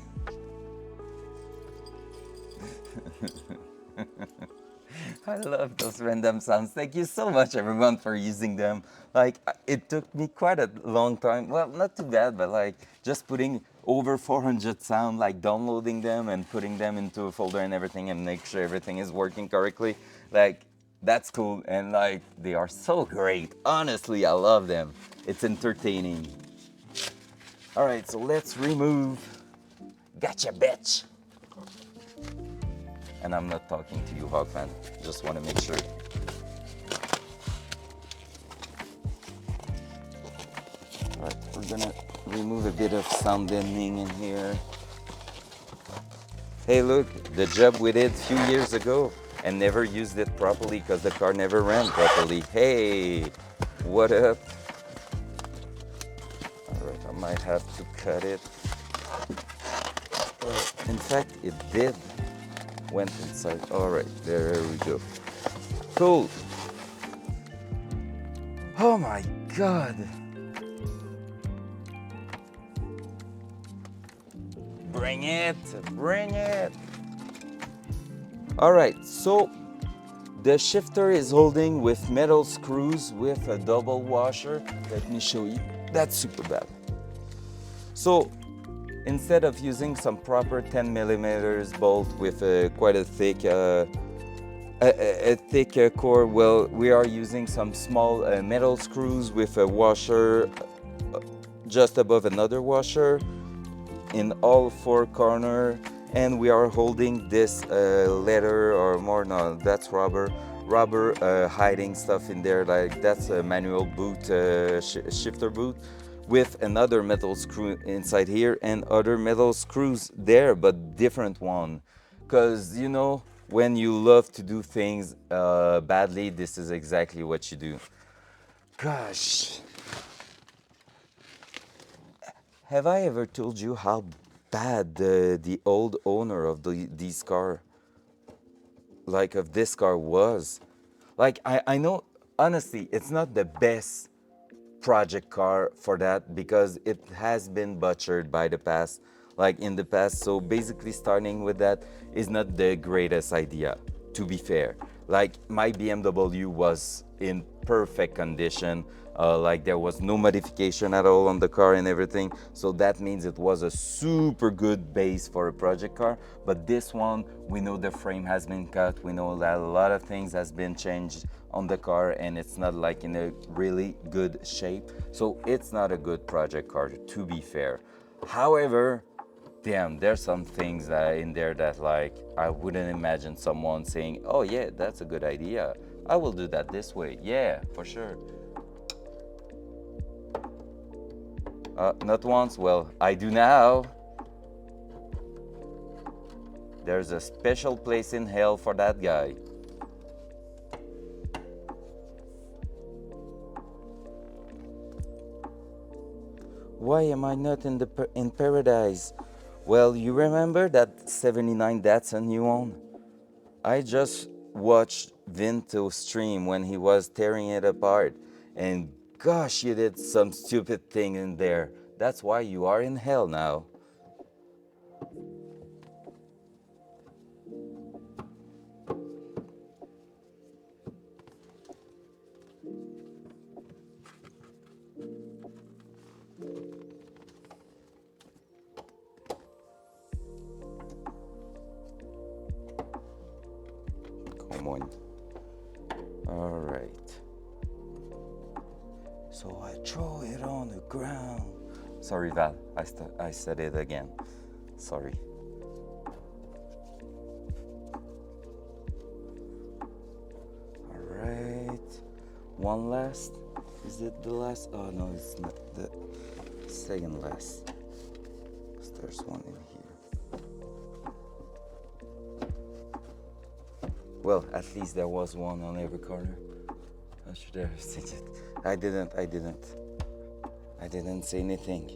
I love those random sounds. Thank you so much, everyone, for using them. Like, it took me quite a long time. Well, not too bad, but like just putting over 400 sound, like downloading them and putting them into a folder and everything, and make sure everything is working correctly. Like, that's cool, and like they are so great. Honestly, I love them. It's entertaining. All right, so let's remove. Gotcha, bitch. And I'm not talking to you, Hawkman. Just want to make sure. Alright, we're gonna remove a bit of sound deadening in here. Hey, look, the job we did a few years ago and never used it properly because the car never ran properly. Hey, what up? Alright, I might have to cut it. In fact, it did. Went inside. All right, there we go. Cool. Oh my God. Bring it, bring it. All right, so the shifter is holding with metal screws with a double washer. Let me show you. That's super bad. So instead of using some proper 10 millimeters bolt with quite a thick core, well, we are using some small metal screws with a washer just above another washer in all four corners, and we are holding this leather, or more, no, that's rubber hiding stuff in there, like that's a manual boot, shifter boot, with another metal screw inside here and other metal screws there, but different one. Because, you know, when you love to do things badly, this is exactly what you do. Gosh. Have I ever told you how bad the old owner of this car, like of this car, was? Like, I know, honestly, it's not the best project car for that, because it has been butchered by the past, like in the past. So basically starting with that is not the greatest idea, to be fair. Like, my BMW was in perfect condition, like there was no modification at all on the car and everything, so that means it was a super good base for a project car. But this one, we know the frame has been cut, we know that a lot of things has been changed on the car, and it's not like in a really good shape, so it's not a good project car, to be fair. However, damn, there's some things in there that, like, I wouldn't imagine someone saying, oh yeah, that's a good idea, I will do that this way. Yeah, for sure. Not once. Well, I do now. There's a special place in hell for that guy. Why am I not in paradise? Well, you remember that 79 Datsun you own? I just watched Vinto stream when he was tearing it apart, and gosh, you did some stupid thing in there. That's why you are in hell now. Come on. All right. So I throw it on the ground. Sorry, Val. I said it again. Sorry. All right. One last. Is it the last? Oh no, it's not the second last. There's one in here. Well, at least there was one on every corner. I should have said it. I didn't say anything.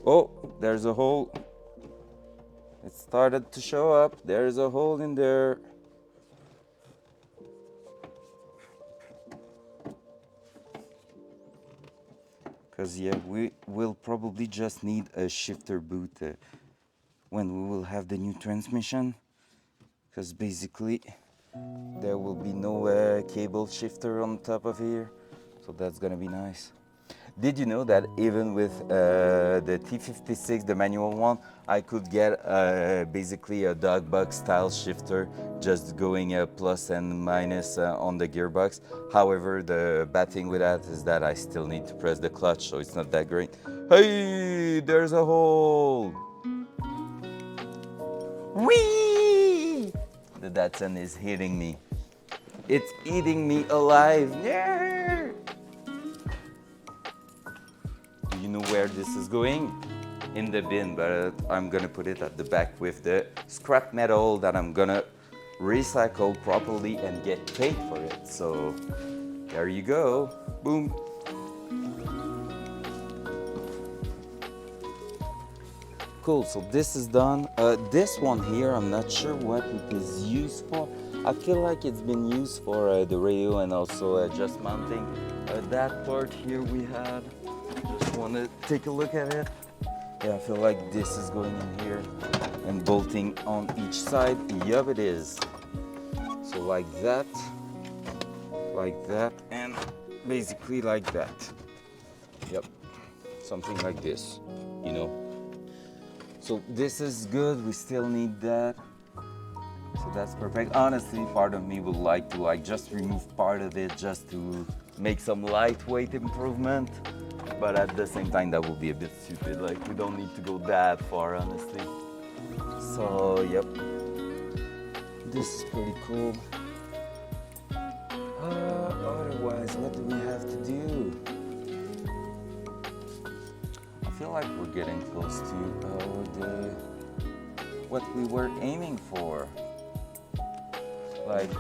Oh, there's a hole. It started to show up. There's a hole in there. Because yeah, we will probably just need a shifter boot when we will have the new transmission. Because basically there will be no cable shifter on top of here, so that's gonna be nice. Did you know that even with the T56, the manual one, I could get basically a dog bug style shifter, just going plus and minus on the gearbox. However, the bad thing with that is that I still need to press the clutch, so it's not that great. Hey, there's a hole! Whee! The Datsun is hitting me. It's eating me alive. Yeah! Do you know where this is going? In the bin, but I'm gonna put it at the back with the scrap metal that I'm gonna recycle properly and get paid for it. So there you go. Boom. Cool, so this is done. This one here, I'm not sure what it is used for. I feel like it's been used for the radio and also just mounting that part here we had. Just want to take a look at it. Yeah, I feel like this is going in here and bolting on each side. Yup, it is. So like that, and basically like that. Yep, something like this, you know. So this is good, we still need that. So that's perfect. Honestly, part of me would like to just remove part of it just to make some lightweight improvement. But at the same time, that would be a bit stupid. Like, we don't need to go that far, honestly. So, yep. This is pretty cool. Otherwise, what do we have to do? I feel like we're getting close to what we were aiming for. Like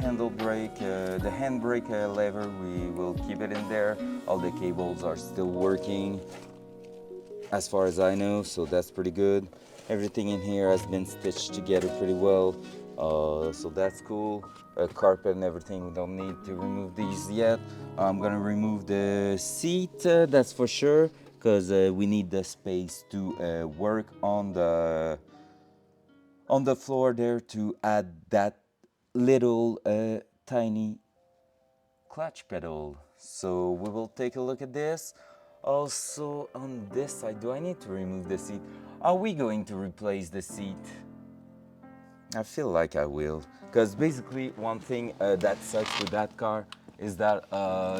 handbrake, the handbrake lever, we will keep it in there. All the cables are still working as far as I know, so that's pretty good. Everything in here has been stitched together pretty well, so that's cool. Carpet and everything, we don't need to remove these yet. I'm gonna remove the seat, that's for sure, because we need the space to work on the floor there to add that little tiny clutch pedal. So we will take a look at this. Also on this side, do I need to remove the seat? Are we going to replace the seat? I feel like I will, because basically one thing that sucks with that car is that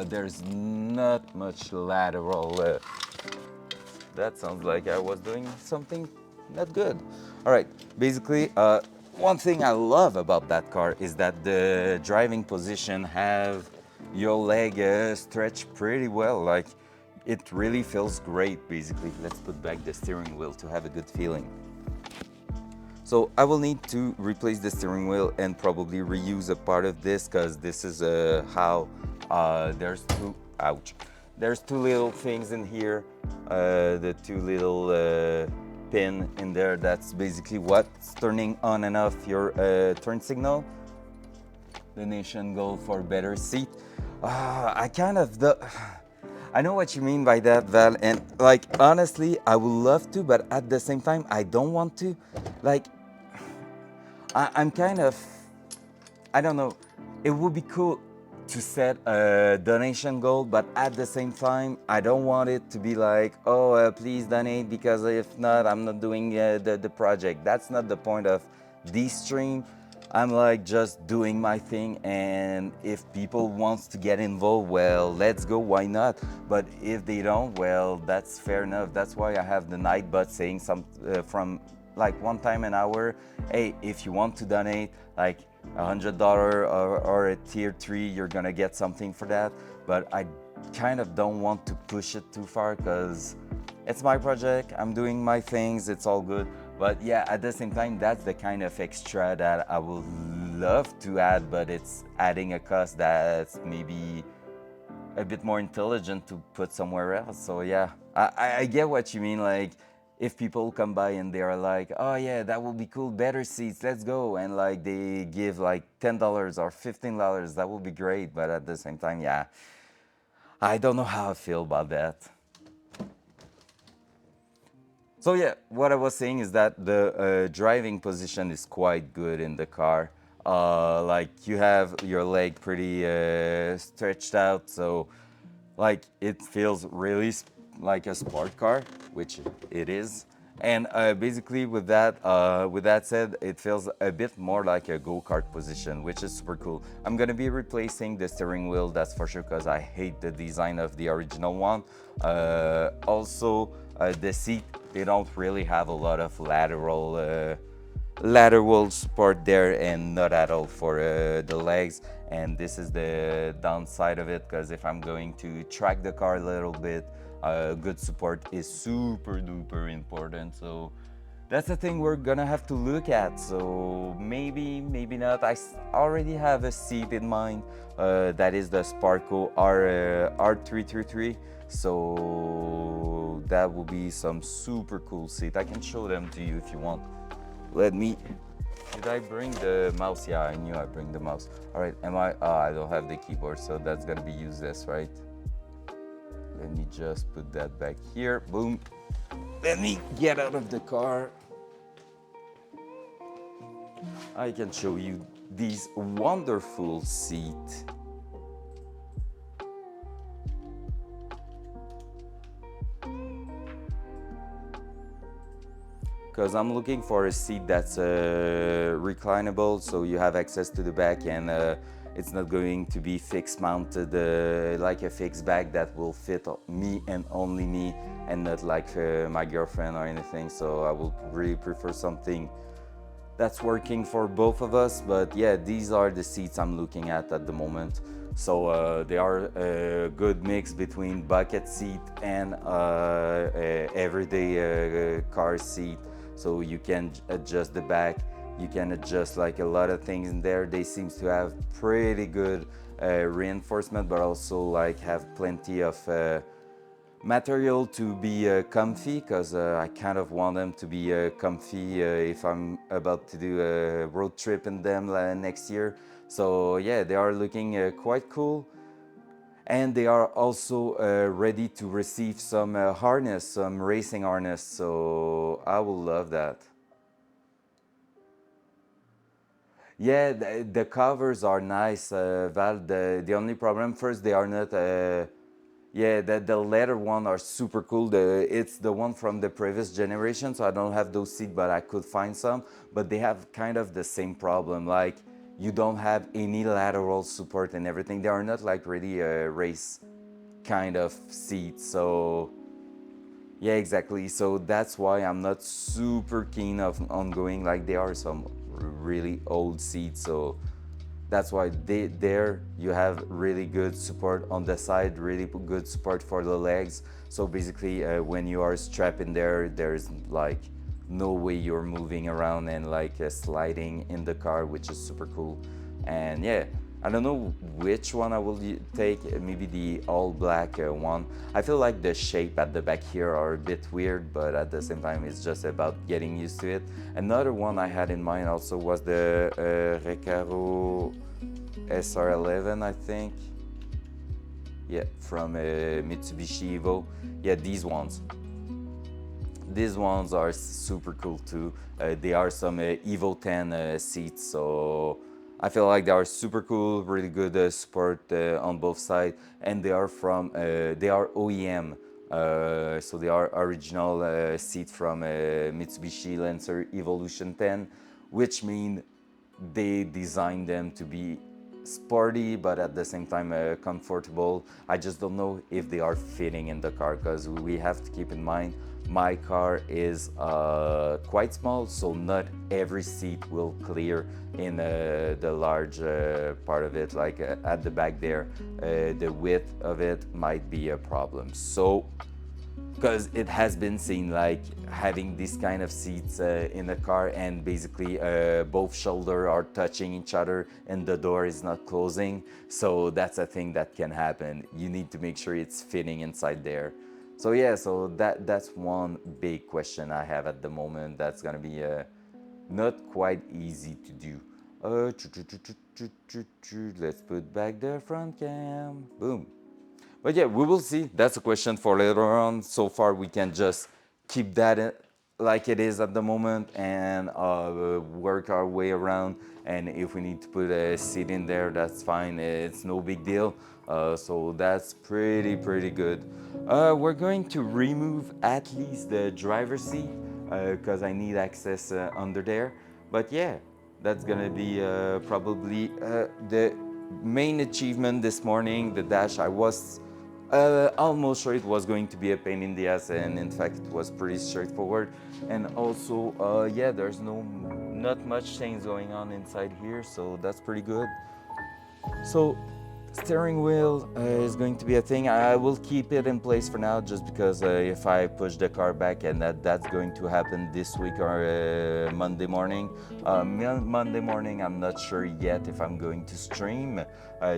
there's not much lateral. That sounds like I was doing something not good. All right, basically one thing I love about that car is that the driving position have your leg stretched pretty well. Like, it really feels great, basically. Let's put back the steering wheel to have a good feeling. So I will need to replace the steering wheel and probably reuse a part of this, because this is how There's two, ouch. There's two little things in here, the two little pin in there. That's basically what's turning on and off your turn signal. The Nation Gold for better seat. I kind of I know what you mean by that, Val, and like honestly, I would love to, but at the same time, I don't want to. Like, I'm kind of, I don't know. It would be cool to set a donation goal, but at the same time, I don't want it to be like, oh, please donate, because if not, I'm not doing the project. That's not the point of this stream. I'm like just doing my thing, and if people wants to get involved, well, let's go, why not? But if they don't, well, that's fair enough. That's why I have the Nightbot saying some from like one time an hour, hey, if you want to donate like $100 or a tier 3, you're gonna get something for that. But I kind of don't want to push it too far because it's my project, I'm doing my things, it's all good. But yeah, at the same time, that's the kind of extra that I would love to add, but it's adding a cost that's maybe a bit more intelligent to put somewhere else. So yeah, I get what you mean. Like, if people come by and they are like, oh yeah, that will be cool, better seats, let's go, and like they give like $10 or $15, that would be great. But at the same time, yeah, I don't know how I feel about that. So yeah, what I was saying is that the driving position is quite good in the car. Like, you have your leg pretty stretched out, so like it feels really like a sport car, which it is. And basically with that said, it feels a bit more like a go-kart position, which is super cool. I'm gonna be replacing the steering wheel, that's for sure, because I hate the design of the original one. Also, the seat, they don't really have a lot of lateral support there, and not at all for the legs. And this is the downside of it, because if I'm going to track the car a little bit, good support is super duper important. So that's the thing we're gonna have to look at. So maybe not. I already have a seat in mind, that is the Sparco R333. So that will be some super cool seat. I can show them to you if you want. Let me, did I bring the mouse? Yeah, I knew I bring the mouse. All right, I don't have the keyboard, so that's gonna be useless, right? Let me just put that back here, boom. Let me get out of the car. I can show you these wonderful seats. Because I'm looking for a seat that's reclinable, so you have access to the back, and it's not going to be fixed mounted like a fixed back that will fit me and only me, and not like my girlfriend or anything. So I will really prefer something that's working for both of us. But yeah, these are the seats I'm looking at the moment. So they are a good mix between bucket seat and everyday car seat. So you can adjust the back, you can adjust like a lot of things in there. They seem to have pretty good reinforcement, but also like have plenty of material to be comfy, because I kind of want them to be comfy if I'm about to do a road trip in them next year. So yeah, they are looking quite cool. And they are also ready to receive some harness, some racing harness, so I will love that. Yeah, the covers are nice, Val. The only problem, first, they are not, yeah, the leather one are super cool. It's the one from the previous generation, so I don't have those seats, but I could find some. But they have kind of the same problem, like, you don't have any lateral support and everything. They are not like really race kind of seats. So yeah, exactly. So that's why I'm not super keen on going. Like, there are some really old seats, so that's why there you have really good support on the side, really good support for the legs. So basically, when you are strapped in there, there's like no way you're moving around and like sliding in the car, which is super cool. And yeah, I don't know which one I will take, maybe the all black one. I feel like the shape at the back here are a bit weird, but at the same time it's just about getting used to it. Another one I had in mind also was the Recaro SR11, I think. Yeah, from Mitsubishi Evo. Yeah, these ones. These ones are super cool too. They are some Evo 10 seats, so I feel like they are super cool, really good support on both sides, and they are from they are OEM, so they are original seat from Mitsubishi Lancer Evolution 10, which mean they designed them to be sporty but at the same time comfortable. I just don't know if they are fitting in the car, because we have to keep in mind my car is quite small, so not every seat will clear in the large part of it, like at the back there. The width of it might be a problem, so because it has been seen like having this kind of seats in a car and basically both shoulders are touching each other and the door is not closing. So that's a thing that can happen. You need to make sure it's fitting inside there. So yeah, so that's one big question I have at the moment. That's gonna be not quite easy to do. Let's put back the front cam. Boom. But yeah, we will see. That's a question for later on. So far, we can just keep that like it is at the moment and work our way around. And if we need to put a seat in there, that's fine. It's no big deal. So that's pretty good. We're going to remove at least the driver's seat because I need access under there. But yeah, that's gonna be probably the main achievement this morning. The dash, I was almost sure it was going to be a pain in the ass, and in fact it was pretty straightforward. And also yeah, there's not much things going on inside here, so that's pretty good. So steering wheel is going to be a thing. I will keep it in place for now, just because if I push the car back, and that's going to happen this week or Monday morning. Monday morning, I'm not sure yet if I'm going to stream,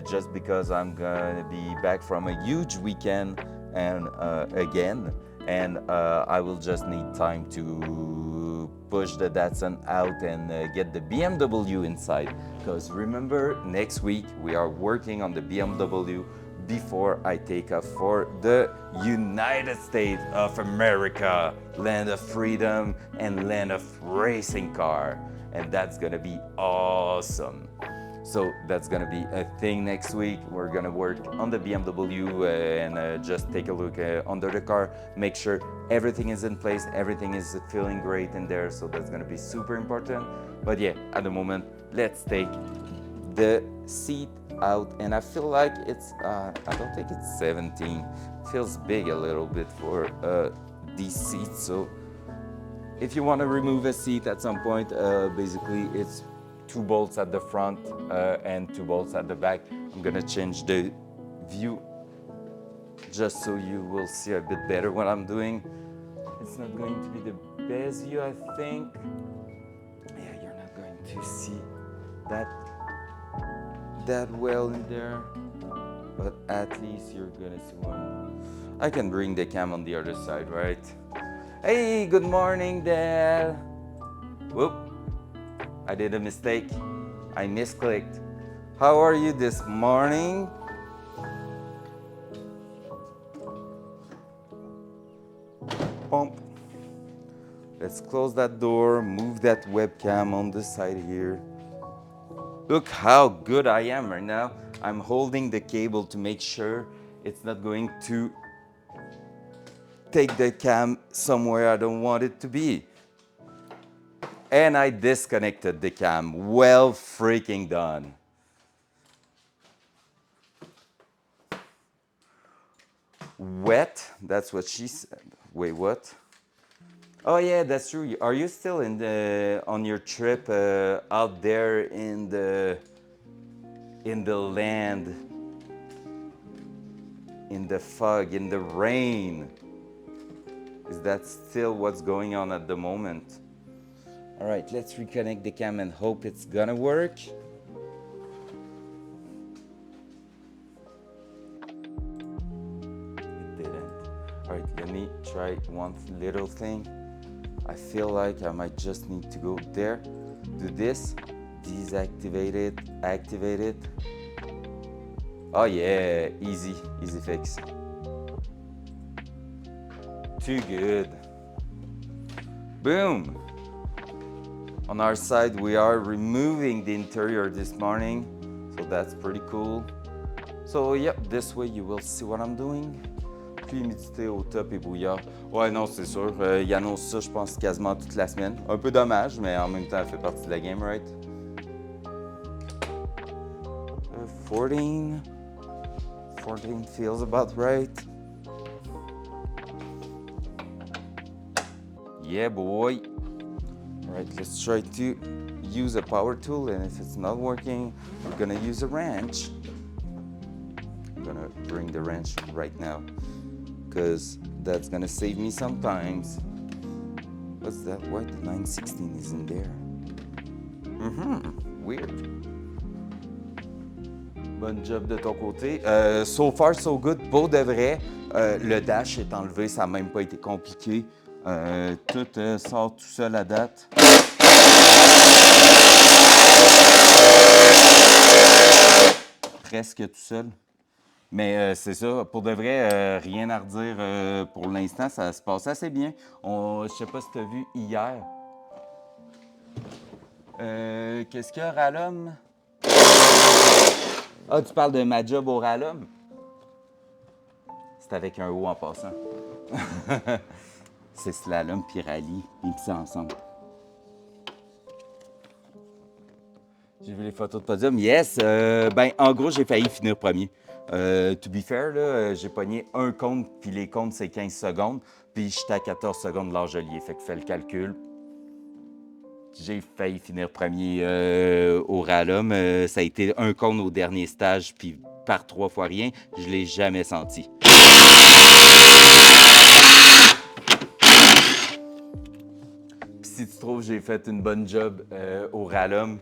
just because I'm gonna be back from a huge weekend and again, and I will just need time to push the Datsun out and get the BMW inside. Because remember, next week we are working on the BMW before I take off for the United States of America, land of freedom and land of racing car. And that's gonna be awesome. So that's gonna be a thing next week. We're gonna work on the BMW and just take a look under the car, make sure everything is in place, everything is feeling great in there. So that's gonna be super important. But yeah, at the moment, let's take the seat out, and I feel like it's I don't think it's 17. It feels big a little bit for these seats. So if you want to remove a seat at some point, basically it's 2 bolts at the front and 2 bolts at the back. I'm gonna change the view just so you will see a bit better what I'm doing. It's not going to be the best view, I think. Yeah, you're not going to see that well in there, but at least you're gonna see one. I can bring the cam on the other side, right? Hey, good morning, Dad. Whoop, I did a mistake. I misclicked. How are you this morning? Pump. Let's close that door, move that webcam on the side here. Look how good I am right now. I'm holding the cable to make sure it's not going to take the cam somewhere I don't want it to be. And I disconnected the cam. Well freaking done. Wet? That's what she said. Wait, what? Oh yeah, that's true. Are you still on your trip out there in the land, in the fog, in the rain? Is that still what's going on at the moment? All right, let's reconnect the cam and hope it's gonna work. All right, let me try one little thing. I feel like I might just need to go there, do this, deactivate it, activate it. Oh yeah, easy fix. Too good. Boom. On our side, we are removing the interior this morning, so that's pretty cool. So yep, this way you will see what I'm doing. Puis humidité au top et brouillard. Ouais, non, c'est sûr. Il annonce ça, je pense, quasiment toute la semaine. Un peu dommage, mais en même temps, ça fait partie de la game, right? 14. 14 feels about right. Yeah, boy. All right, let's try to use a power tool, and if it's not working, we're gonna use a wrench. I'm gonna bring the wrench right now, because that's gonna save me sometimes. What's that? Why the 916 isn't there? Weird. Bonne job de ton côté. So far, so good. Pour de vrai, le dash est enlevé, ça n'a même pas été compliqué. Tout sort tout seul à date. Presque tout seul. Mais c'est ça, pour de vrai, rien à redire pour l'instant, ça se passe assez bien. Je sais pas si tu as vu hier. Qu'est-ce qu'il y a, Ralum? Ah, tu parles de ma job au Ralum? C'est avec un O en passant. C'est slalom puis rallye, mixés ensemble. J'ai vu les photos de podium. Yes! Ben, en gros, j'ai failli finir premier. To be fair, là, j'ai pogné un compte, puis les comptes, c'est 15 secondes. Puis j'étais à 14 secondes de l'argelier. Fait que fais le calcul. J'ai failli finir premier au Ralum. Ça a été un compte au dernier stage, puis par 3 fois rien. Je l'ai jamais senti. Puis si tu trouves que j'ai fait une bonne job au Ralum,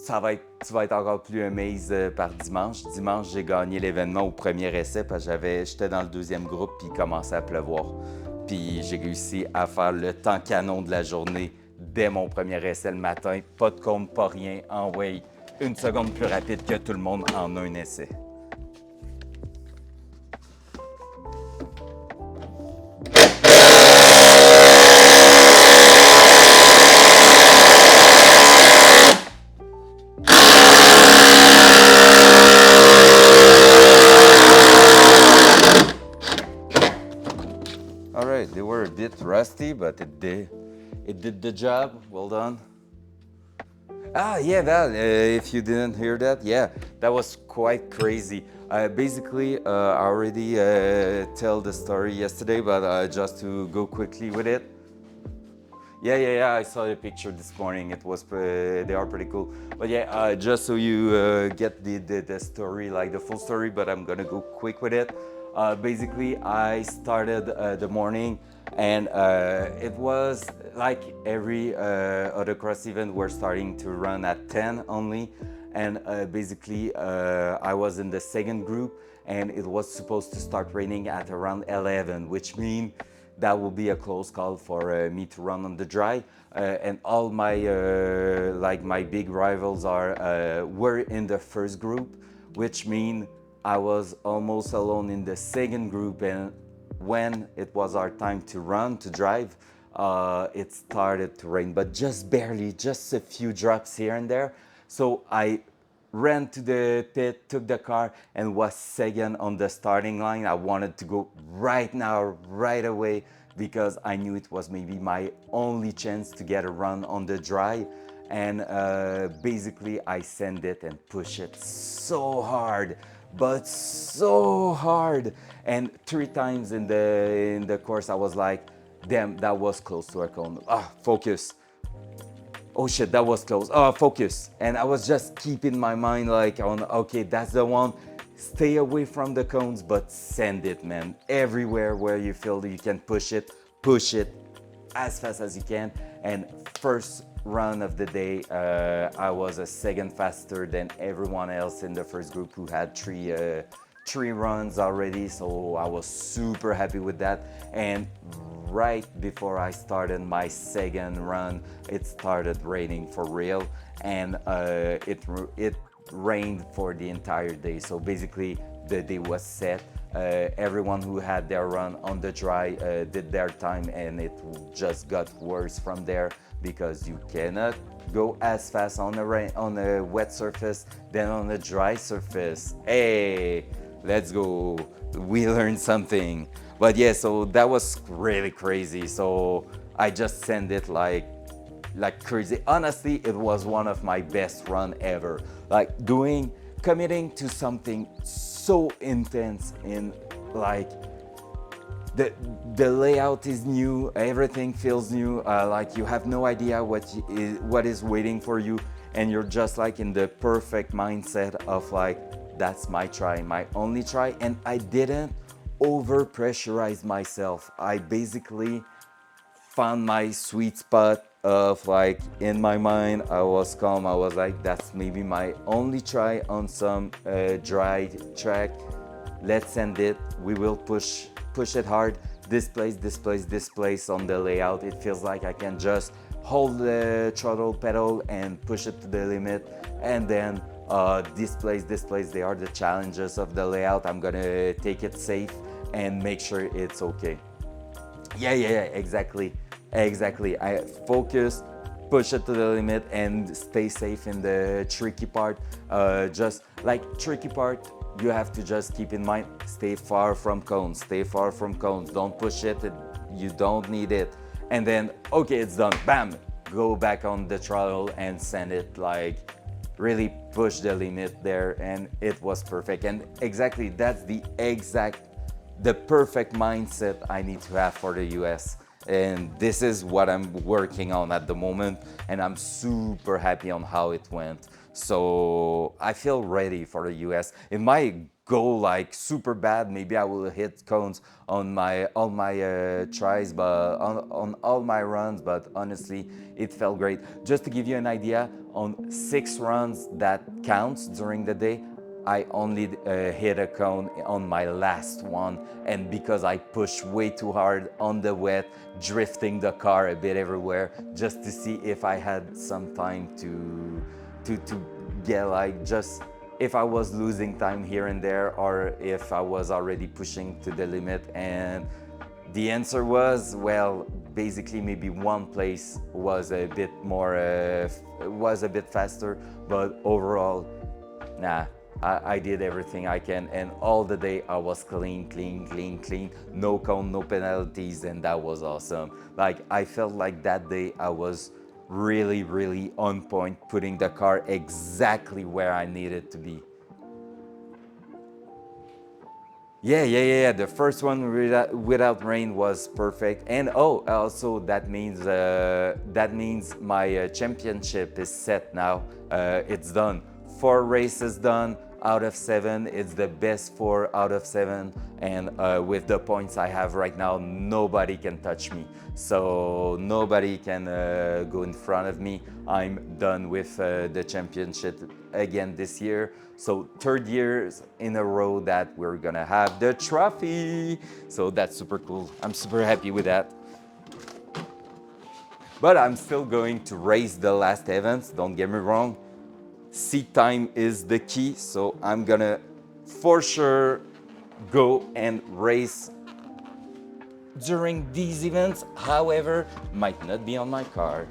tu vas être encore plus amazed par dimanche. Dimanche, j'ai gagné l'événement au premier essai parce que j'étais dans le deuxième groupe puis il commençait à pleuvoir. Puis j'ai réussi à faire le temps canon de la journée dès mon premier essai le matin. Pas de compte, pas rien. En way, une seconde plus rapide que tout le monde en un essai. All right, they were a bit rusty, but it did the job. Well done. Ah, yeah, that, if you didn't hear that, yeah, that was quite crazy. Basically, I already tell the story yesterday, but just to go quickly with it. Yeah, I saw the picture this morning. It was, they are pretty cool. But yeah, just so you get the story, like the full story, but I'm gonna go quick with it. Basically, I started the morning, and it was like every autocross event, we're starting to run at 10 only. And basically, I was in the second group, and it was supposed to start raining at around 11, which means that will be a close call for me to run on the dry. And all my like my big rivals were in the first group, which means I was almost alone in the second group. And when it was our time to run, to drive, it started to rain, but just barely, just a few drops here and there. So I ran to the pit, took the car, and was second on the starting line. I wanted to go right now, right away, because I knew it was maybe my only chance to get a run on the dry. And basically, I sent it and pushed it so hard, but so hard. And 3 times in the course, I was like, damn, that was close to a cone. Focus. Oh shit, that was close. Focus. And I was just keeping my mind like on, okay, that's the one. Stay away from the cones, but send it, man. Everywhere where you feel that you can push it as fast as you can. And first run of the day, I was a second faster than everyone else in the first group who had 3 runs already, so I was super happy with that. And right before I started my second run, it started raining for real, and it rained for the entire day. So basically, the day was set. Everyone who had their run on the dry did their time, and it just got worse from there because you cannot go as fast on a wet surface than on a dry surface. Hey, let's go. We learned something. But yeah, so that was really crazy. So I just sent it like crazy. Honestly, it was one of my best run ever. Like committing to something so intense in like the layout is new, everything feels new, like you have no idea what is waiting for you, and you're just like in the perfect mindset of like, that's my try, my only try. And I didn't over pressurize myself. I basically found my sweet spot of like, in my mind I was calm. I was like, that's maybe my only try on some dry track. Let's end it. We will push it hard. This place on the layout, it feels like I can just hold the throttle pedal and push it to the limit. And then this place, they are the challenges of the layout. I'm gonna take it safe and make sure it's okay. Yeah, exactly. I focus, push it to the limit, and stay safe in the tricky part. Just like tricky part, you have to just keep in mind, stay far from cones, don't push it, you don't need it. And then, okay, it's done, bam, go back on the throttle and send it, like really push the limit there, and it was perfect. And exactly, that's the perfect mindset I need to have for the US. And this is what I'm working on at the moment, and I'm super happy on how it went. So I feel ready for the US. It might go like super bad. Maybe I will hit cones on all my tries, but on all my runs. But honestly, it felt great. Just to give you an idea, on 6 runs that counts during the day, I only hit a cone on my last one, and because I pushed way too hard on the wet, drifting the car a bit everywhere, just to see if I had some time to get like, just if I was losing time here and there, or if I was already pushing to the limit. And the answer was, well, basically maybe one place was a bit faster, but overall, nah, I did everything I can, and all the day I was clean, no cone, no penalties, and that was awesome. Like, I felt like that day I was really on point, putting the car exactly where I needed to be. Yeah. The first one without rain was perfect, and also that means my championship is set now. It's done. 4 races done out of 7. It's the best 4 out of 7, and with the points I have right now, nobody can touch me. So nobody can go in front of me. I'm done with the championship again this year. So 3rd years in a row that we're gonna have the trophy. So that's super cool. I'm super happy with that. But I'm still going to race the last events, don't get me wrong. Seat time is the key, so I'm gonna for sure go and race during these events. However, might not be on my car.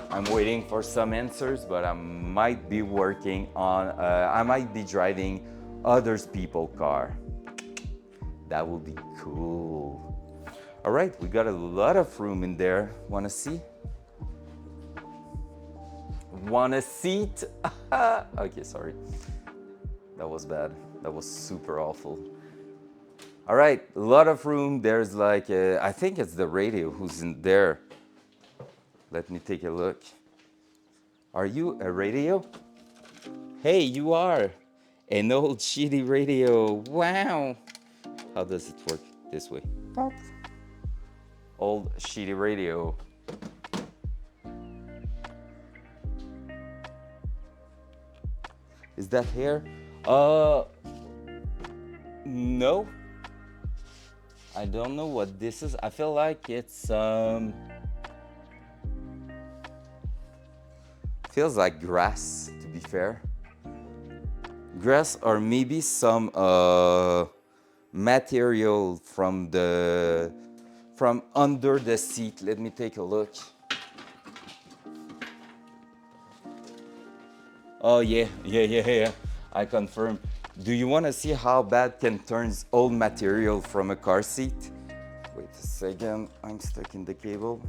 I'm waiting for some answers, but I might be working on, I might be driving others people's car. That would be cool. All right, we got a lot of room in there. Wanna see? Want a seat? Okay, sorry. That was bad. That was super awful. All right, a lot of room. There's like, I think it's the radio who's in there. Let me take a look. Are you a radio? Hey, you are an old shitty radio. Wow. How does it work? This way. Old shitty radio. Is that here? No, I don't know what this is. I feel like it's feels like grass, to be fair. Grass or maybe some material from under the seat. Let me take a look. Oh yeah. I confirm. Do you want to see how bad can turn old material from a car seat? Wait a second, I'm stuck in the cable.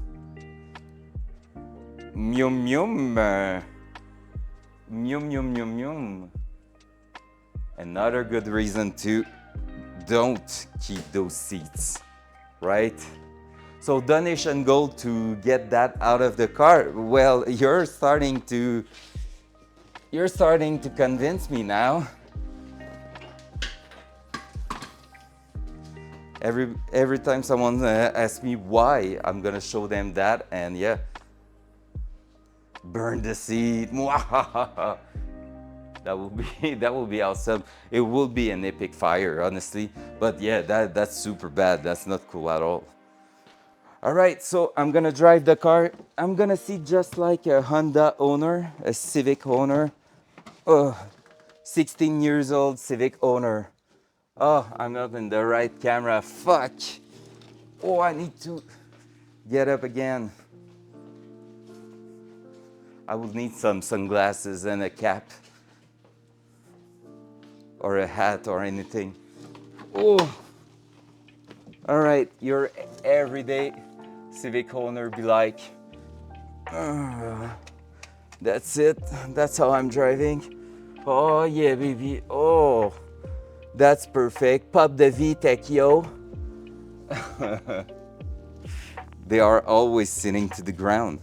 Myum myum. Myum myum myum myum. Another good reason to don't keep those seats, right? So donation goal to get that out of the car. Well, you're starting to convince me now. Every time someone asks me why, I'm gonna show them that, and yeah, burn the seat. That will be awesome. It will be an epic fire, honestly. But yeah, that's super bad. That's not cool at all. All right, so I'm gonna drive the car. I'm gonna see just like a Honda owner, a Civic owner. Oh, 16 years old Civic owner. Oh, I'm not in the right camera. Fuck. Oh, I need to get up again. I will need some sunglasses and a cap or a hat or anything. Oh, all right. Your everyday Civic owner be like, that's it. That's how I'm driving. Oh yeah, baby. Oh, that's perfect. Pop the VTEC, yo. They are always sitting to the ground.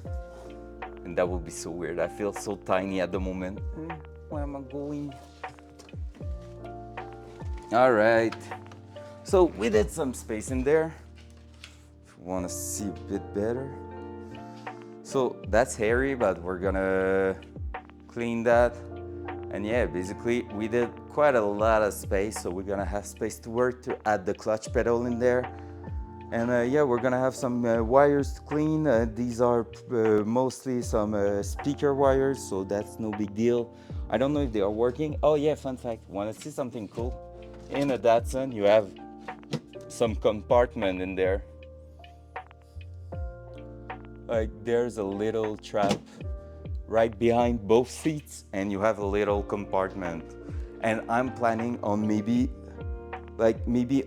And that will be so weird. I feel so tiny at the moment. Where am I going? All right. So we did some space in there. If you want to see a bit better. So that's hairy, but we're gonna clean that. And yeah, basically we did quite a lot of space. So we're gonna have space to work to add the clutch pedal in there. And yeah, we're gonna have some wires to clean. These are mostly some speaker wires, so that's no big deal. I don't know if they are working. Oh yeah, fun fact, wanna see something cool? In a Datsun, you have some compartment in there. Like there's a little trap right behind both seats and you have a little compartment. And I'm planning on maybe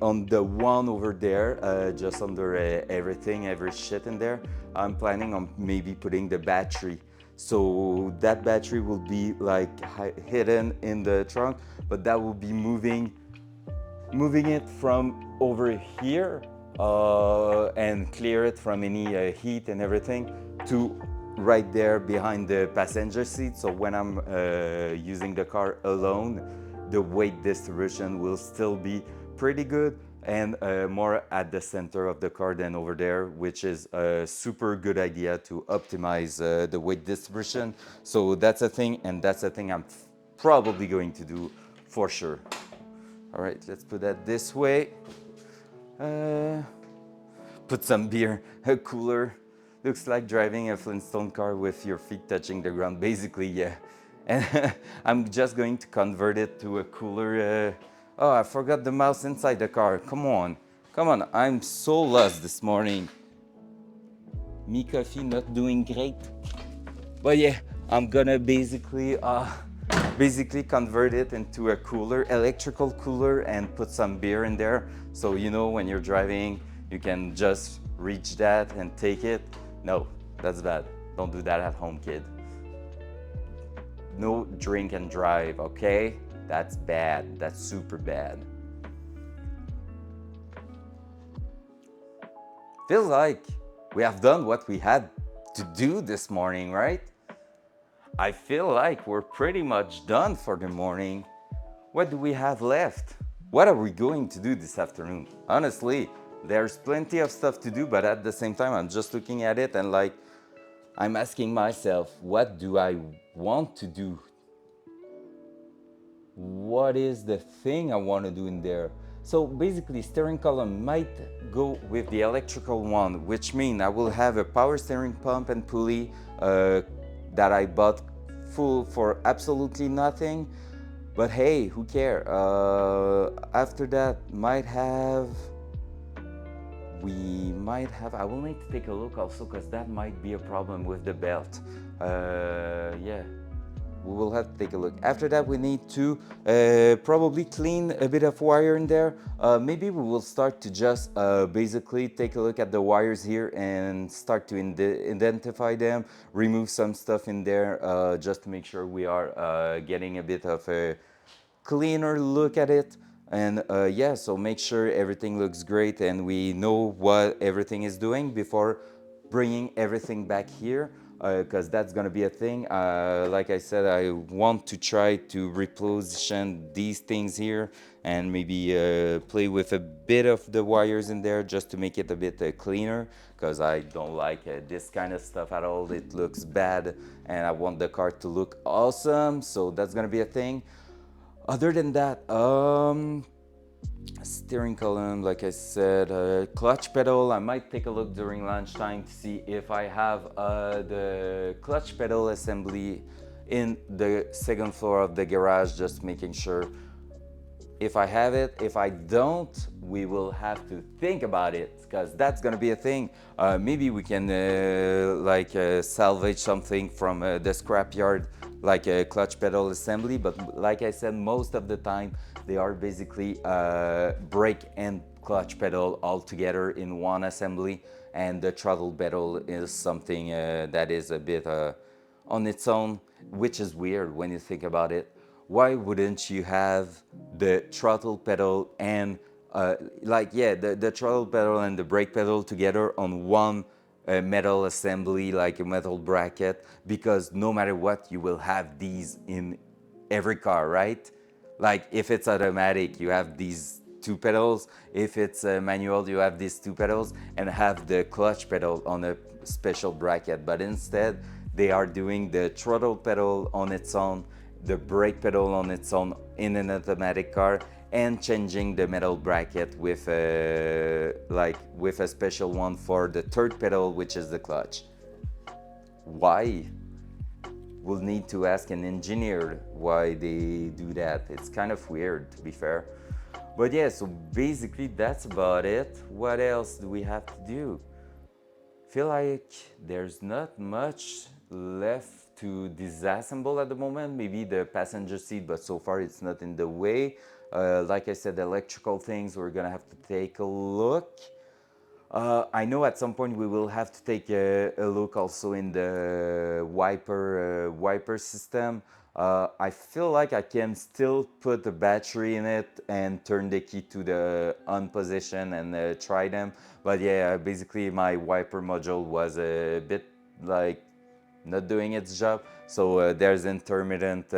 on the one over there, just under everything, every shit in there, I'm planning on maybe putting the battery. So that battery will be like hidden in the trunk, but that will be moving it from over here and clear it from any heat and everything to right there behind the passenger seat. So when I'm using the car alone, the weight distribution will still be pretty good and more at the center of the car than over there, which is a super good idea to optimize the weight distribution. So that's a thing, and that's a thing I'm probably going to do for sure. All right, let's put that this way. Put some beer, a cooler. Looks like driving a Flintstone car with your feet touching the ground, basically, yeah. And I'm just going to convert it to a cooler. Oh, I forgot the mouse inside the car. Come on, I'm so lost this morning. Me coffee not doing great. But yeah, I'm gonna basically convert it into a cooler, electrical cooler, and put some beer in there. So you know when you're driving, you can just reach that and take it. No, that's bad. Don't do that at home, kid. No drink and drive, okay? That's bad. That's super bad. Feels like we have done what we had to do this morning, right? I feel like we're pretty much done for the morning. What do we have left? What are we going to do this afternoon? Honestly, there's plenty of stuff to do, but at the same time, I'm just looking at it and like, I'm asking myself, what do I want to do? What is the thing I want to do in there? So basically, steering column might go with the electrical one, which means I will have a power steering pump and pulley that I bought full for absolutely nothing. But hey, who care? After that, I will need to take a look also because that might be a problem with the belt. Yeah, we will have to take a look. After that, we need to probably clean a bit of wire in there. Maybe we will start to just basically take a look at the wires here and start to identify them, remove some stuff in there just to make sure we are getting a bit of a cleaner look at it. And yeah, so make sure everything looks great and we know what everything is doing before bringing everything back here, because that's gonna be a thing. Like I said, I want to try to reposition these things here and maybe play with a bit of the wires in there just to make it a bit cleaner, because I don't like this kind of stuff at all. It looks bad and I want the car to look awesome, so that's gonna be a thing. Other than that, steering column, like I said, clutch pedal. I might take a look during lunchtime to see if I have the clutch pedal assembly in the second floor of the garage, just making sure if I have it. If I don't, we will have to think about it, because that's gonna be a thing. Maybe we can salvage something from the scrapyard, like a clutch pedal assembly. But like I said, most of the time they are basically brake and clutch pedal all together in one assembly, and the throttle pedal is something that is a bit on its own, which is weird when you think about it. Why wouldn't you have the throttle pedal and the throttle pedal and the brake pedal together on one metal assembly, like a metal bracket? Because no matter what, you will have these in every car, right? Like if it's automatic, you have these two pedals. If it's manual, you have these two pedals and have the clutch pedal on a special bracket. But instead, they are doing the throttle pedal on its own, the brake pedal on its own in an automatic car, and changing the metal bracket with a special one for the third pedal, which is the clutch. Why? We'll need to ask an engineer why they do that. It's kind of weird, to be fair. But yeah, so basically that's about it. What else do we have to do? Feel like there's not much left to disassemble at the moment. Maybe the passenger seat, but so far it's not in the way. Like I said, electrical things, we're gonna have to take a look. I know at some point we will have to take a look also in the wiper system. I feel like I can still put the battery in it and turn the key to the on position and try them. But yeah, basically my wiper module was a bit like not doing its job. So there's intermittent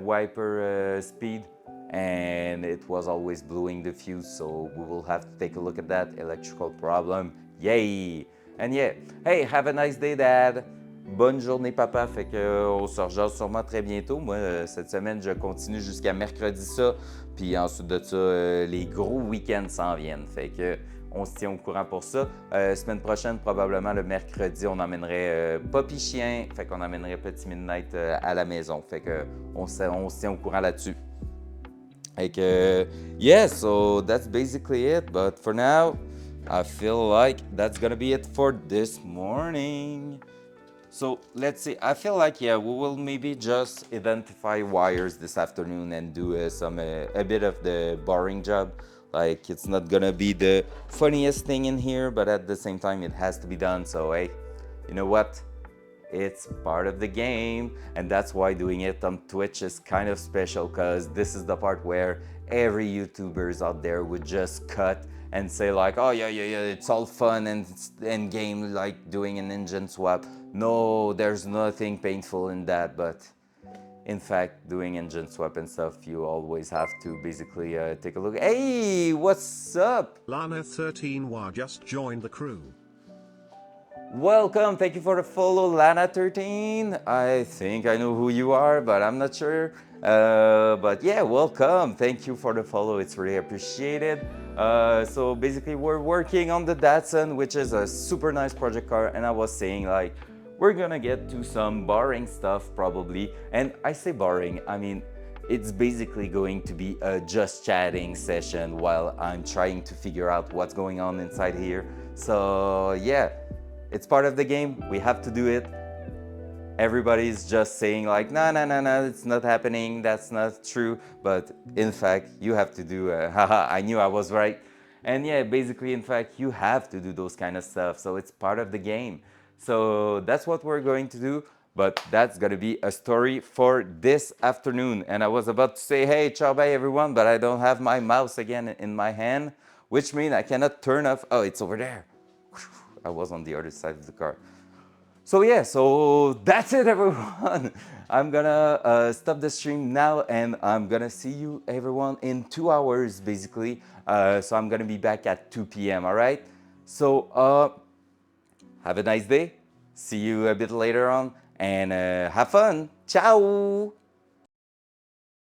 wiper speed, and it was always blowing the fuse. So we will have to take a look at that electrical problem. Yay! And yeah, hey, have a nice day, Dad. Bonne journée, papa. Fait que on se rejase sûrement très bientôt. Moi, cette semaine, je continue jusqu'à mercredi ça. Puis ensuite de ça, les gros week-ends s'en viennent. Fait que on se tient au courant pour ça. Semaine prochaine, probablement le mercredi, on emmènerait Poppy Chien. Fait qu'on emmènerait Petit Midnight à la maison. Fait que on se tient au courant là-dessus. Like, yeah, so that's basically it. But for now, I feel like that's gonna be it for this morning. So let's see. I feel like, yeah, we will maybe just identify wires this afternoon and do a bit of the boring job. Like, it's not gonna be the funniest thing in here, but at the same time, it has to be done. So hey, you know what? It's part of the game, and that's why doing it on Twitch is kind of special, because this is the part where every YouTubers out there would just cut and say like, oh yeah, it's all fun and game, like doing an engine swap. No, there's nothing painful in that, but in fact, doing engine swap and stuff, you always have to basically take a look. Hey, what's up? Lana13 just joined the crew. Welcome, thank you for the follow, Lana13. I think I know who you are, but I'm not sure. But yeah, welcome. Thank you for the follow. It's really appreciated. So basically, we're working on the Datsun, which is a super nice project car. And I was saying like, we're gonna get to some boring stuff probably. And I say boring, I mean, it's basically going to be a just chatting session while I'm trying to figure out what's going on inside here. So yeah, it's part of the game. We have to do it. Everybody's just saying like, no, no, no, no, it's not happening, that's not true. But in fact, you have to do, haha, I knew I was right. And yeah, basically, in fact, you have to do those kind of stuff. So it's part of the game. So that's what we're going to do. But that's gonna be a story for this afternoon. And I was about to say, hey, ciao, bye, everyone, but I don't have my mouse again in my hand, which means I cannot turn off. Oh, it's over there. I was on the other side of the car. So yeah, so that's it, everyone. I'm gonna stop the stream now, and I'm gonna see you, everyone, in 2 hours, basically. So I'm gonna be back at 2 p.m. All right. So have a nice day. See you a bit later on, and have fun. Ciao.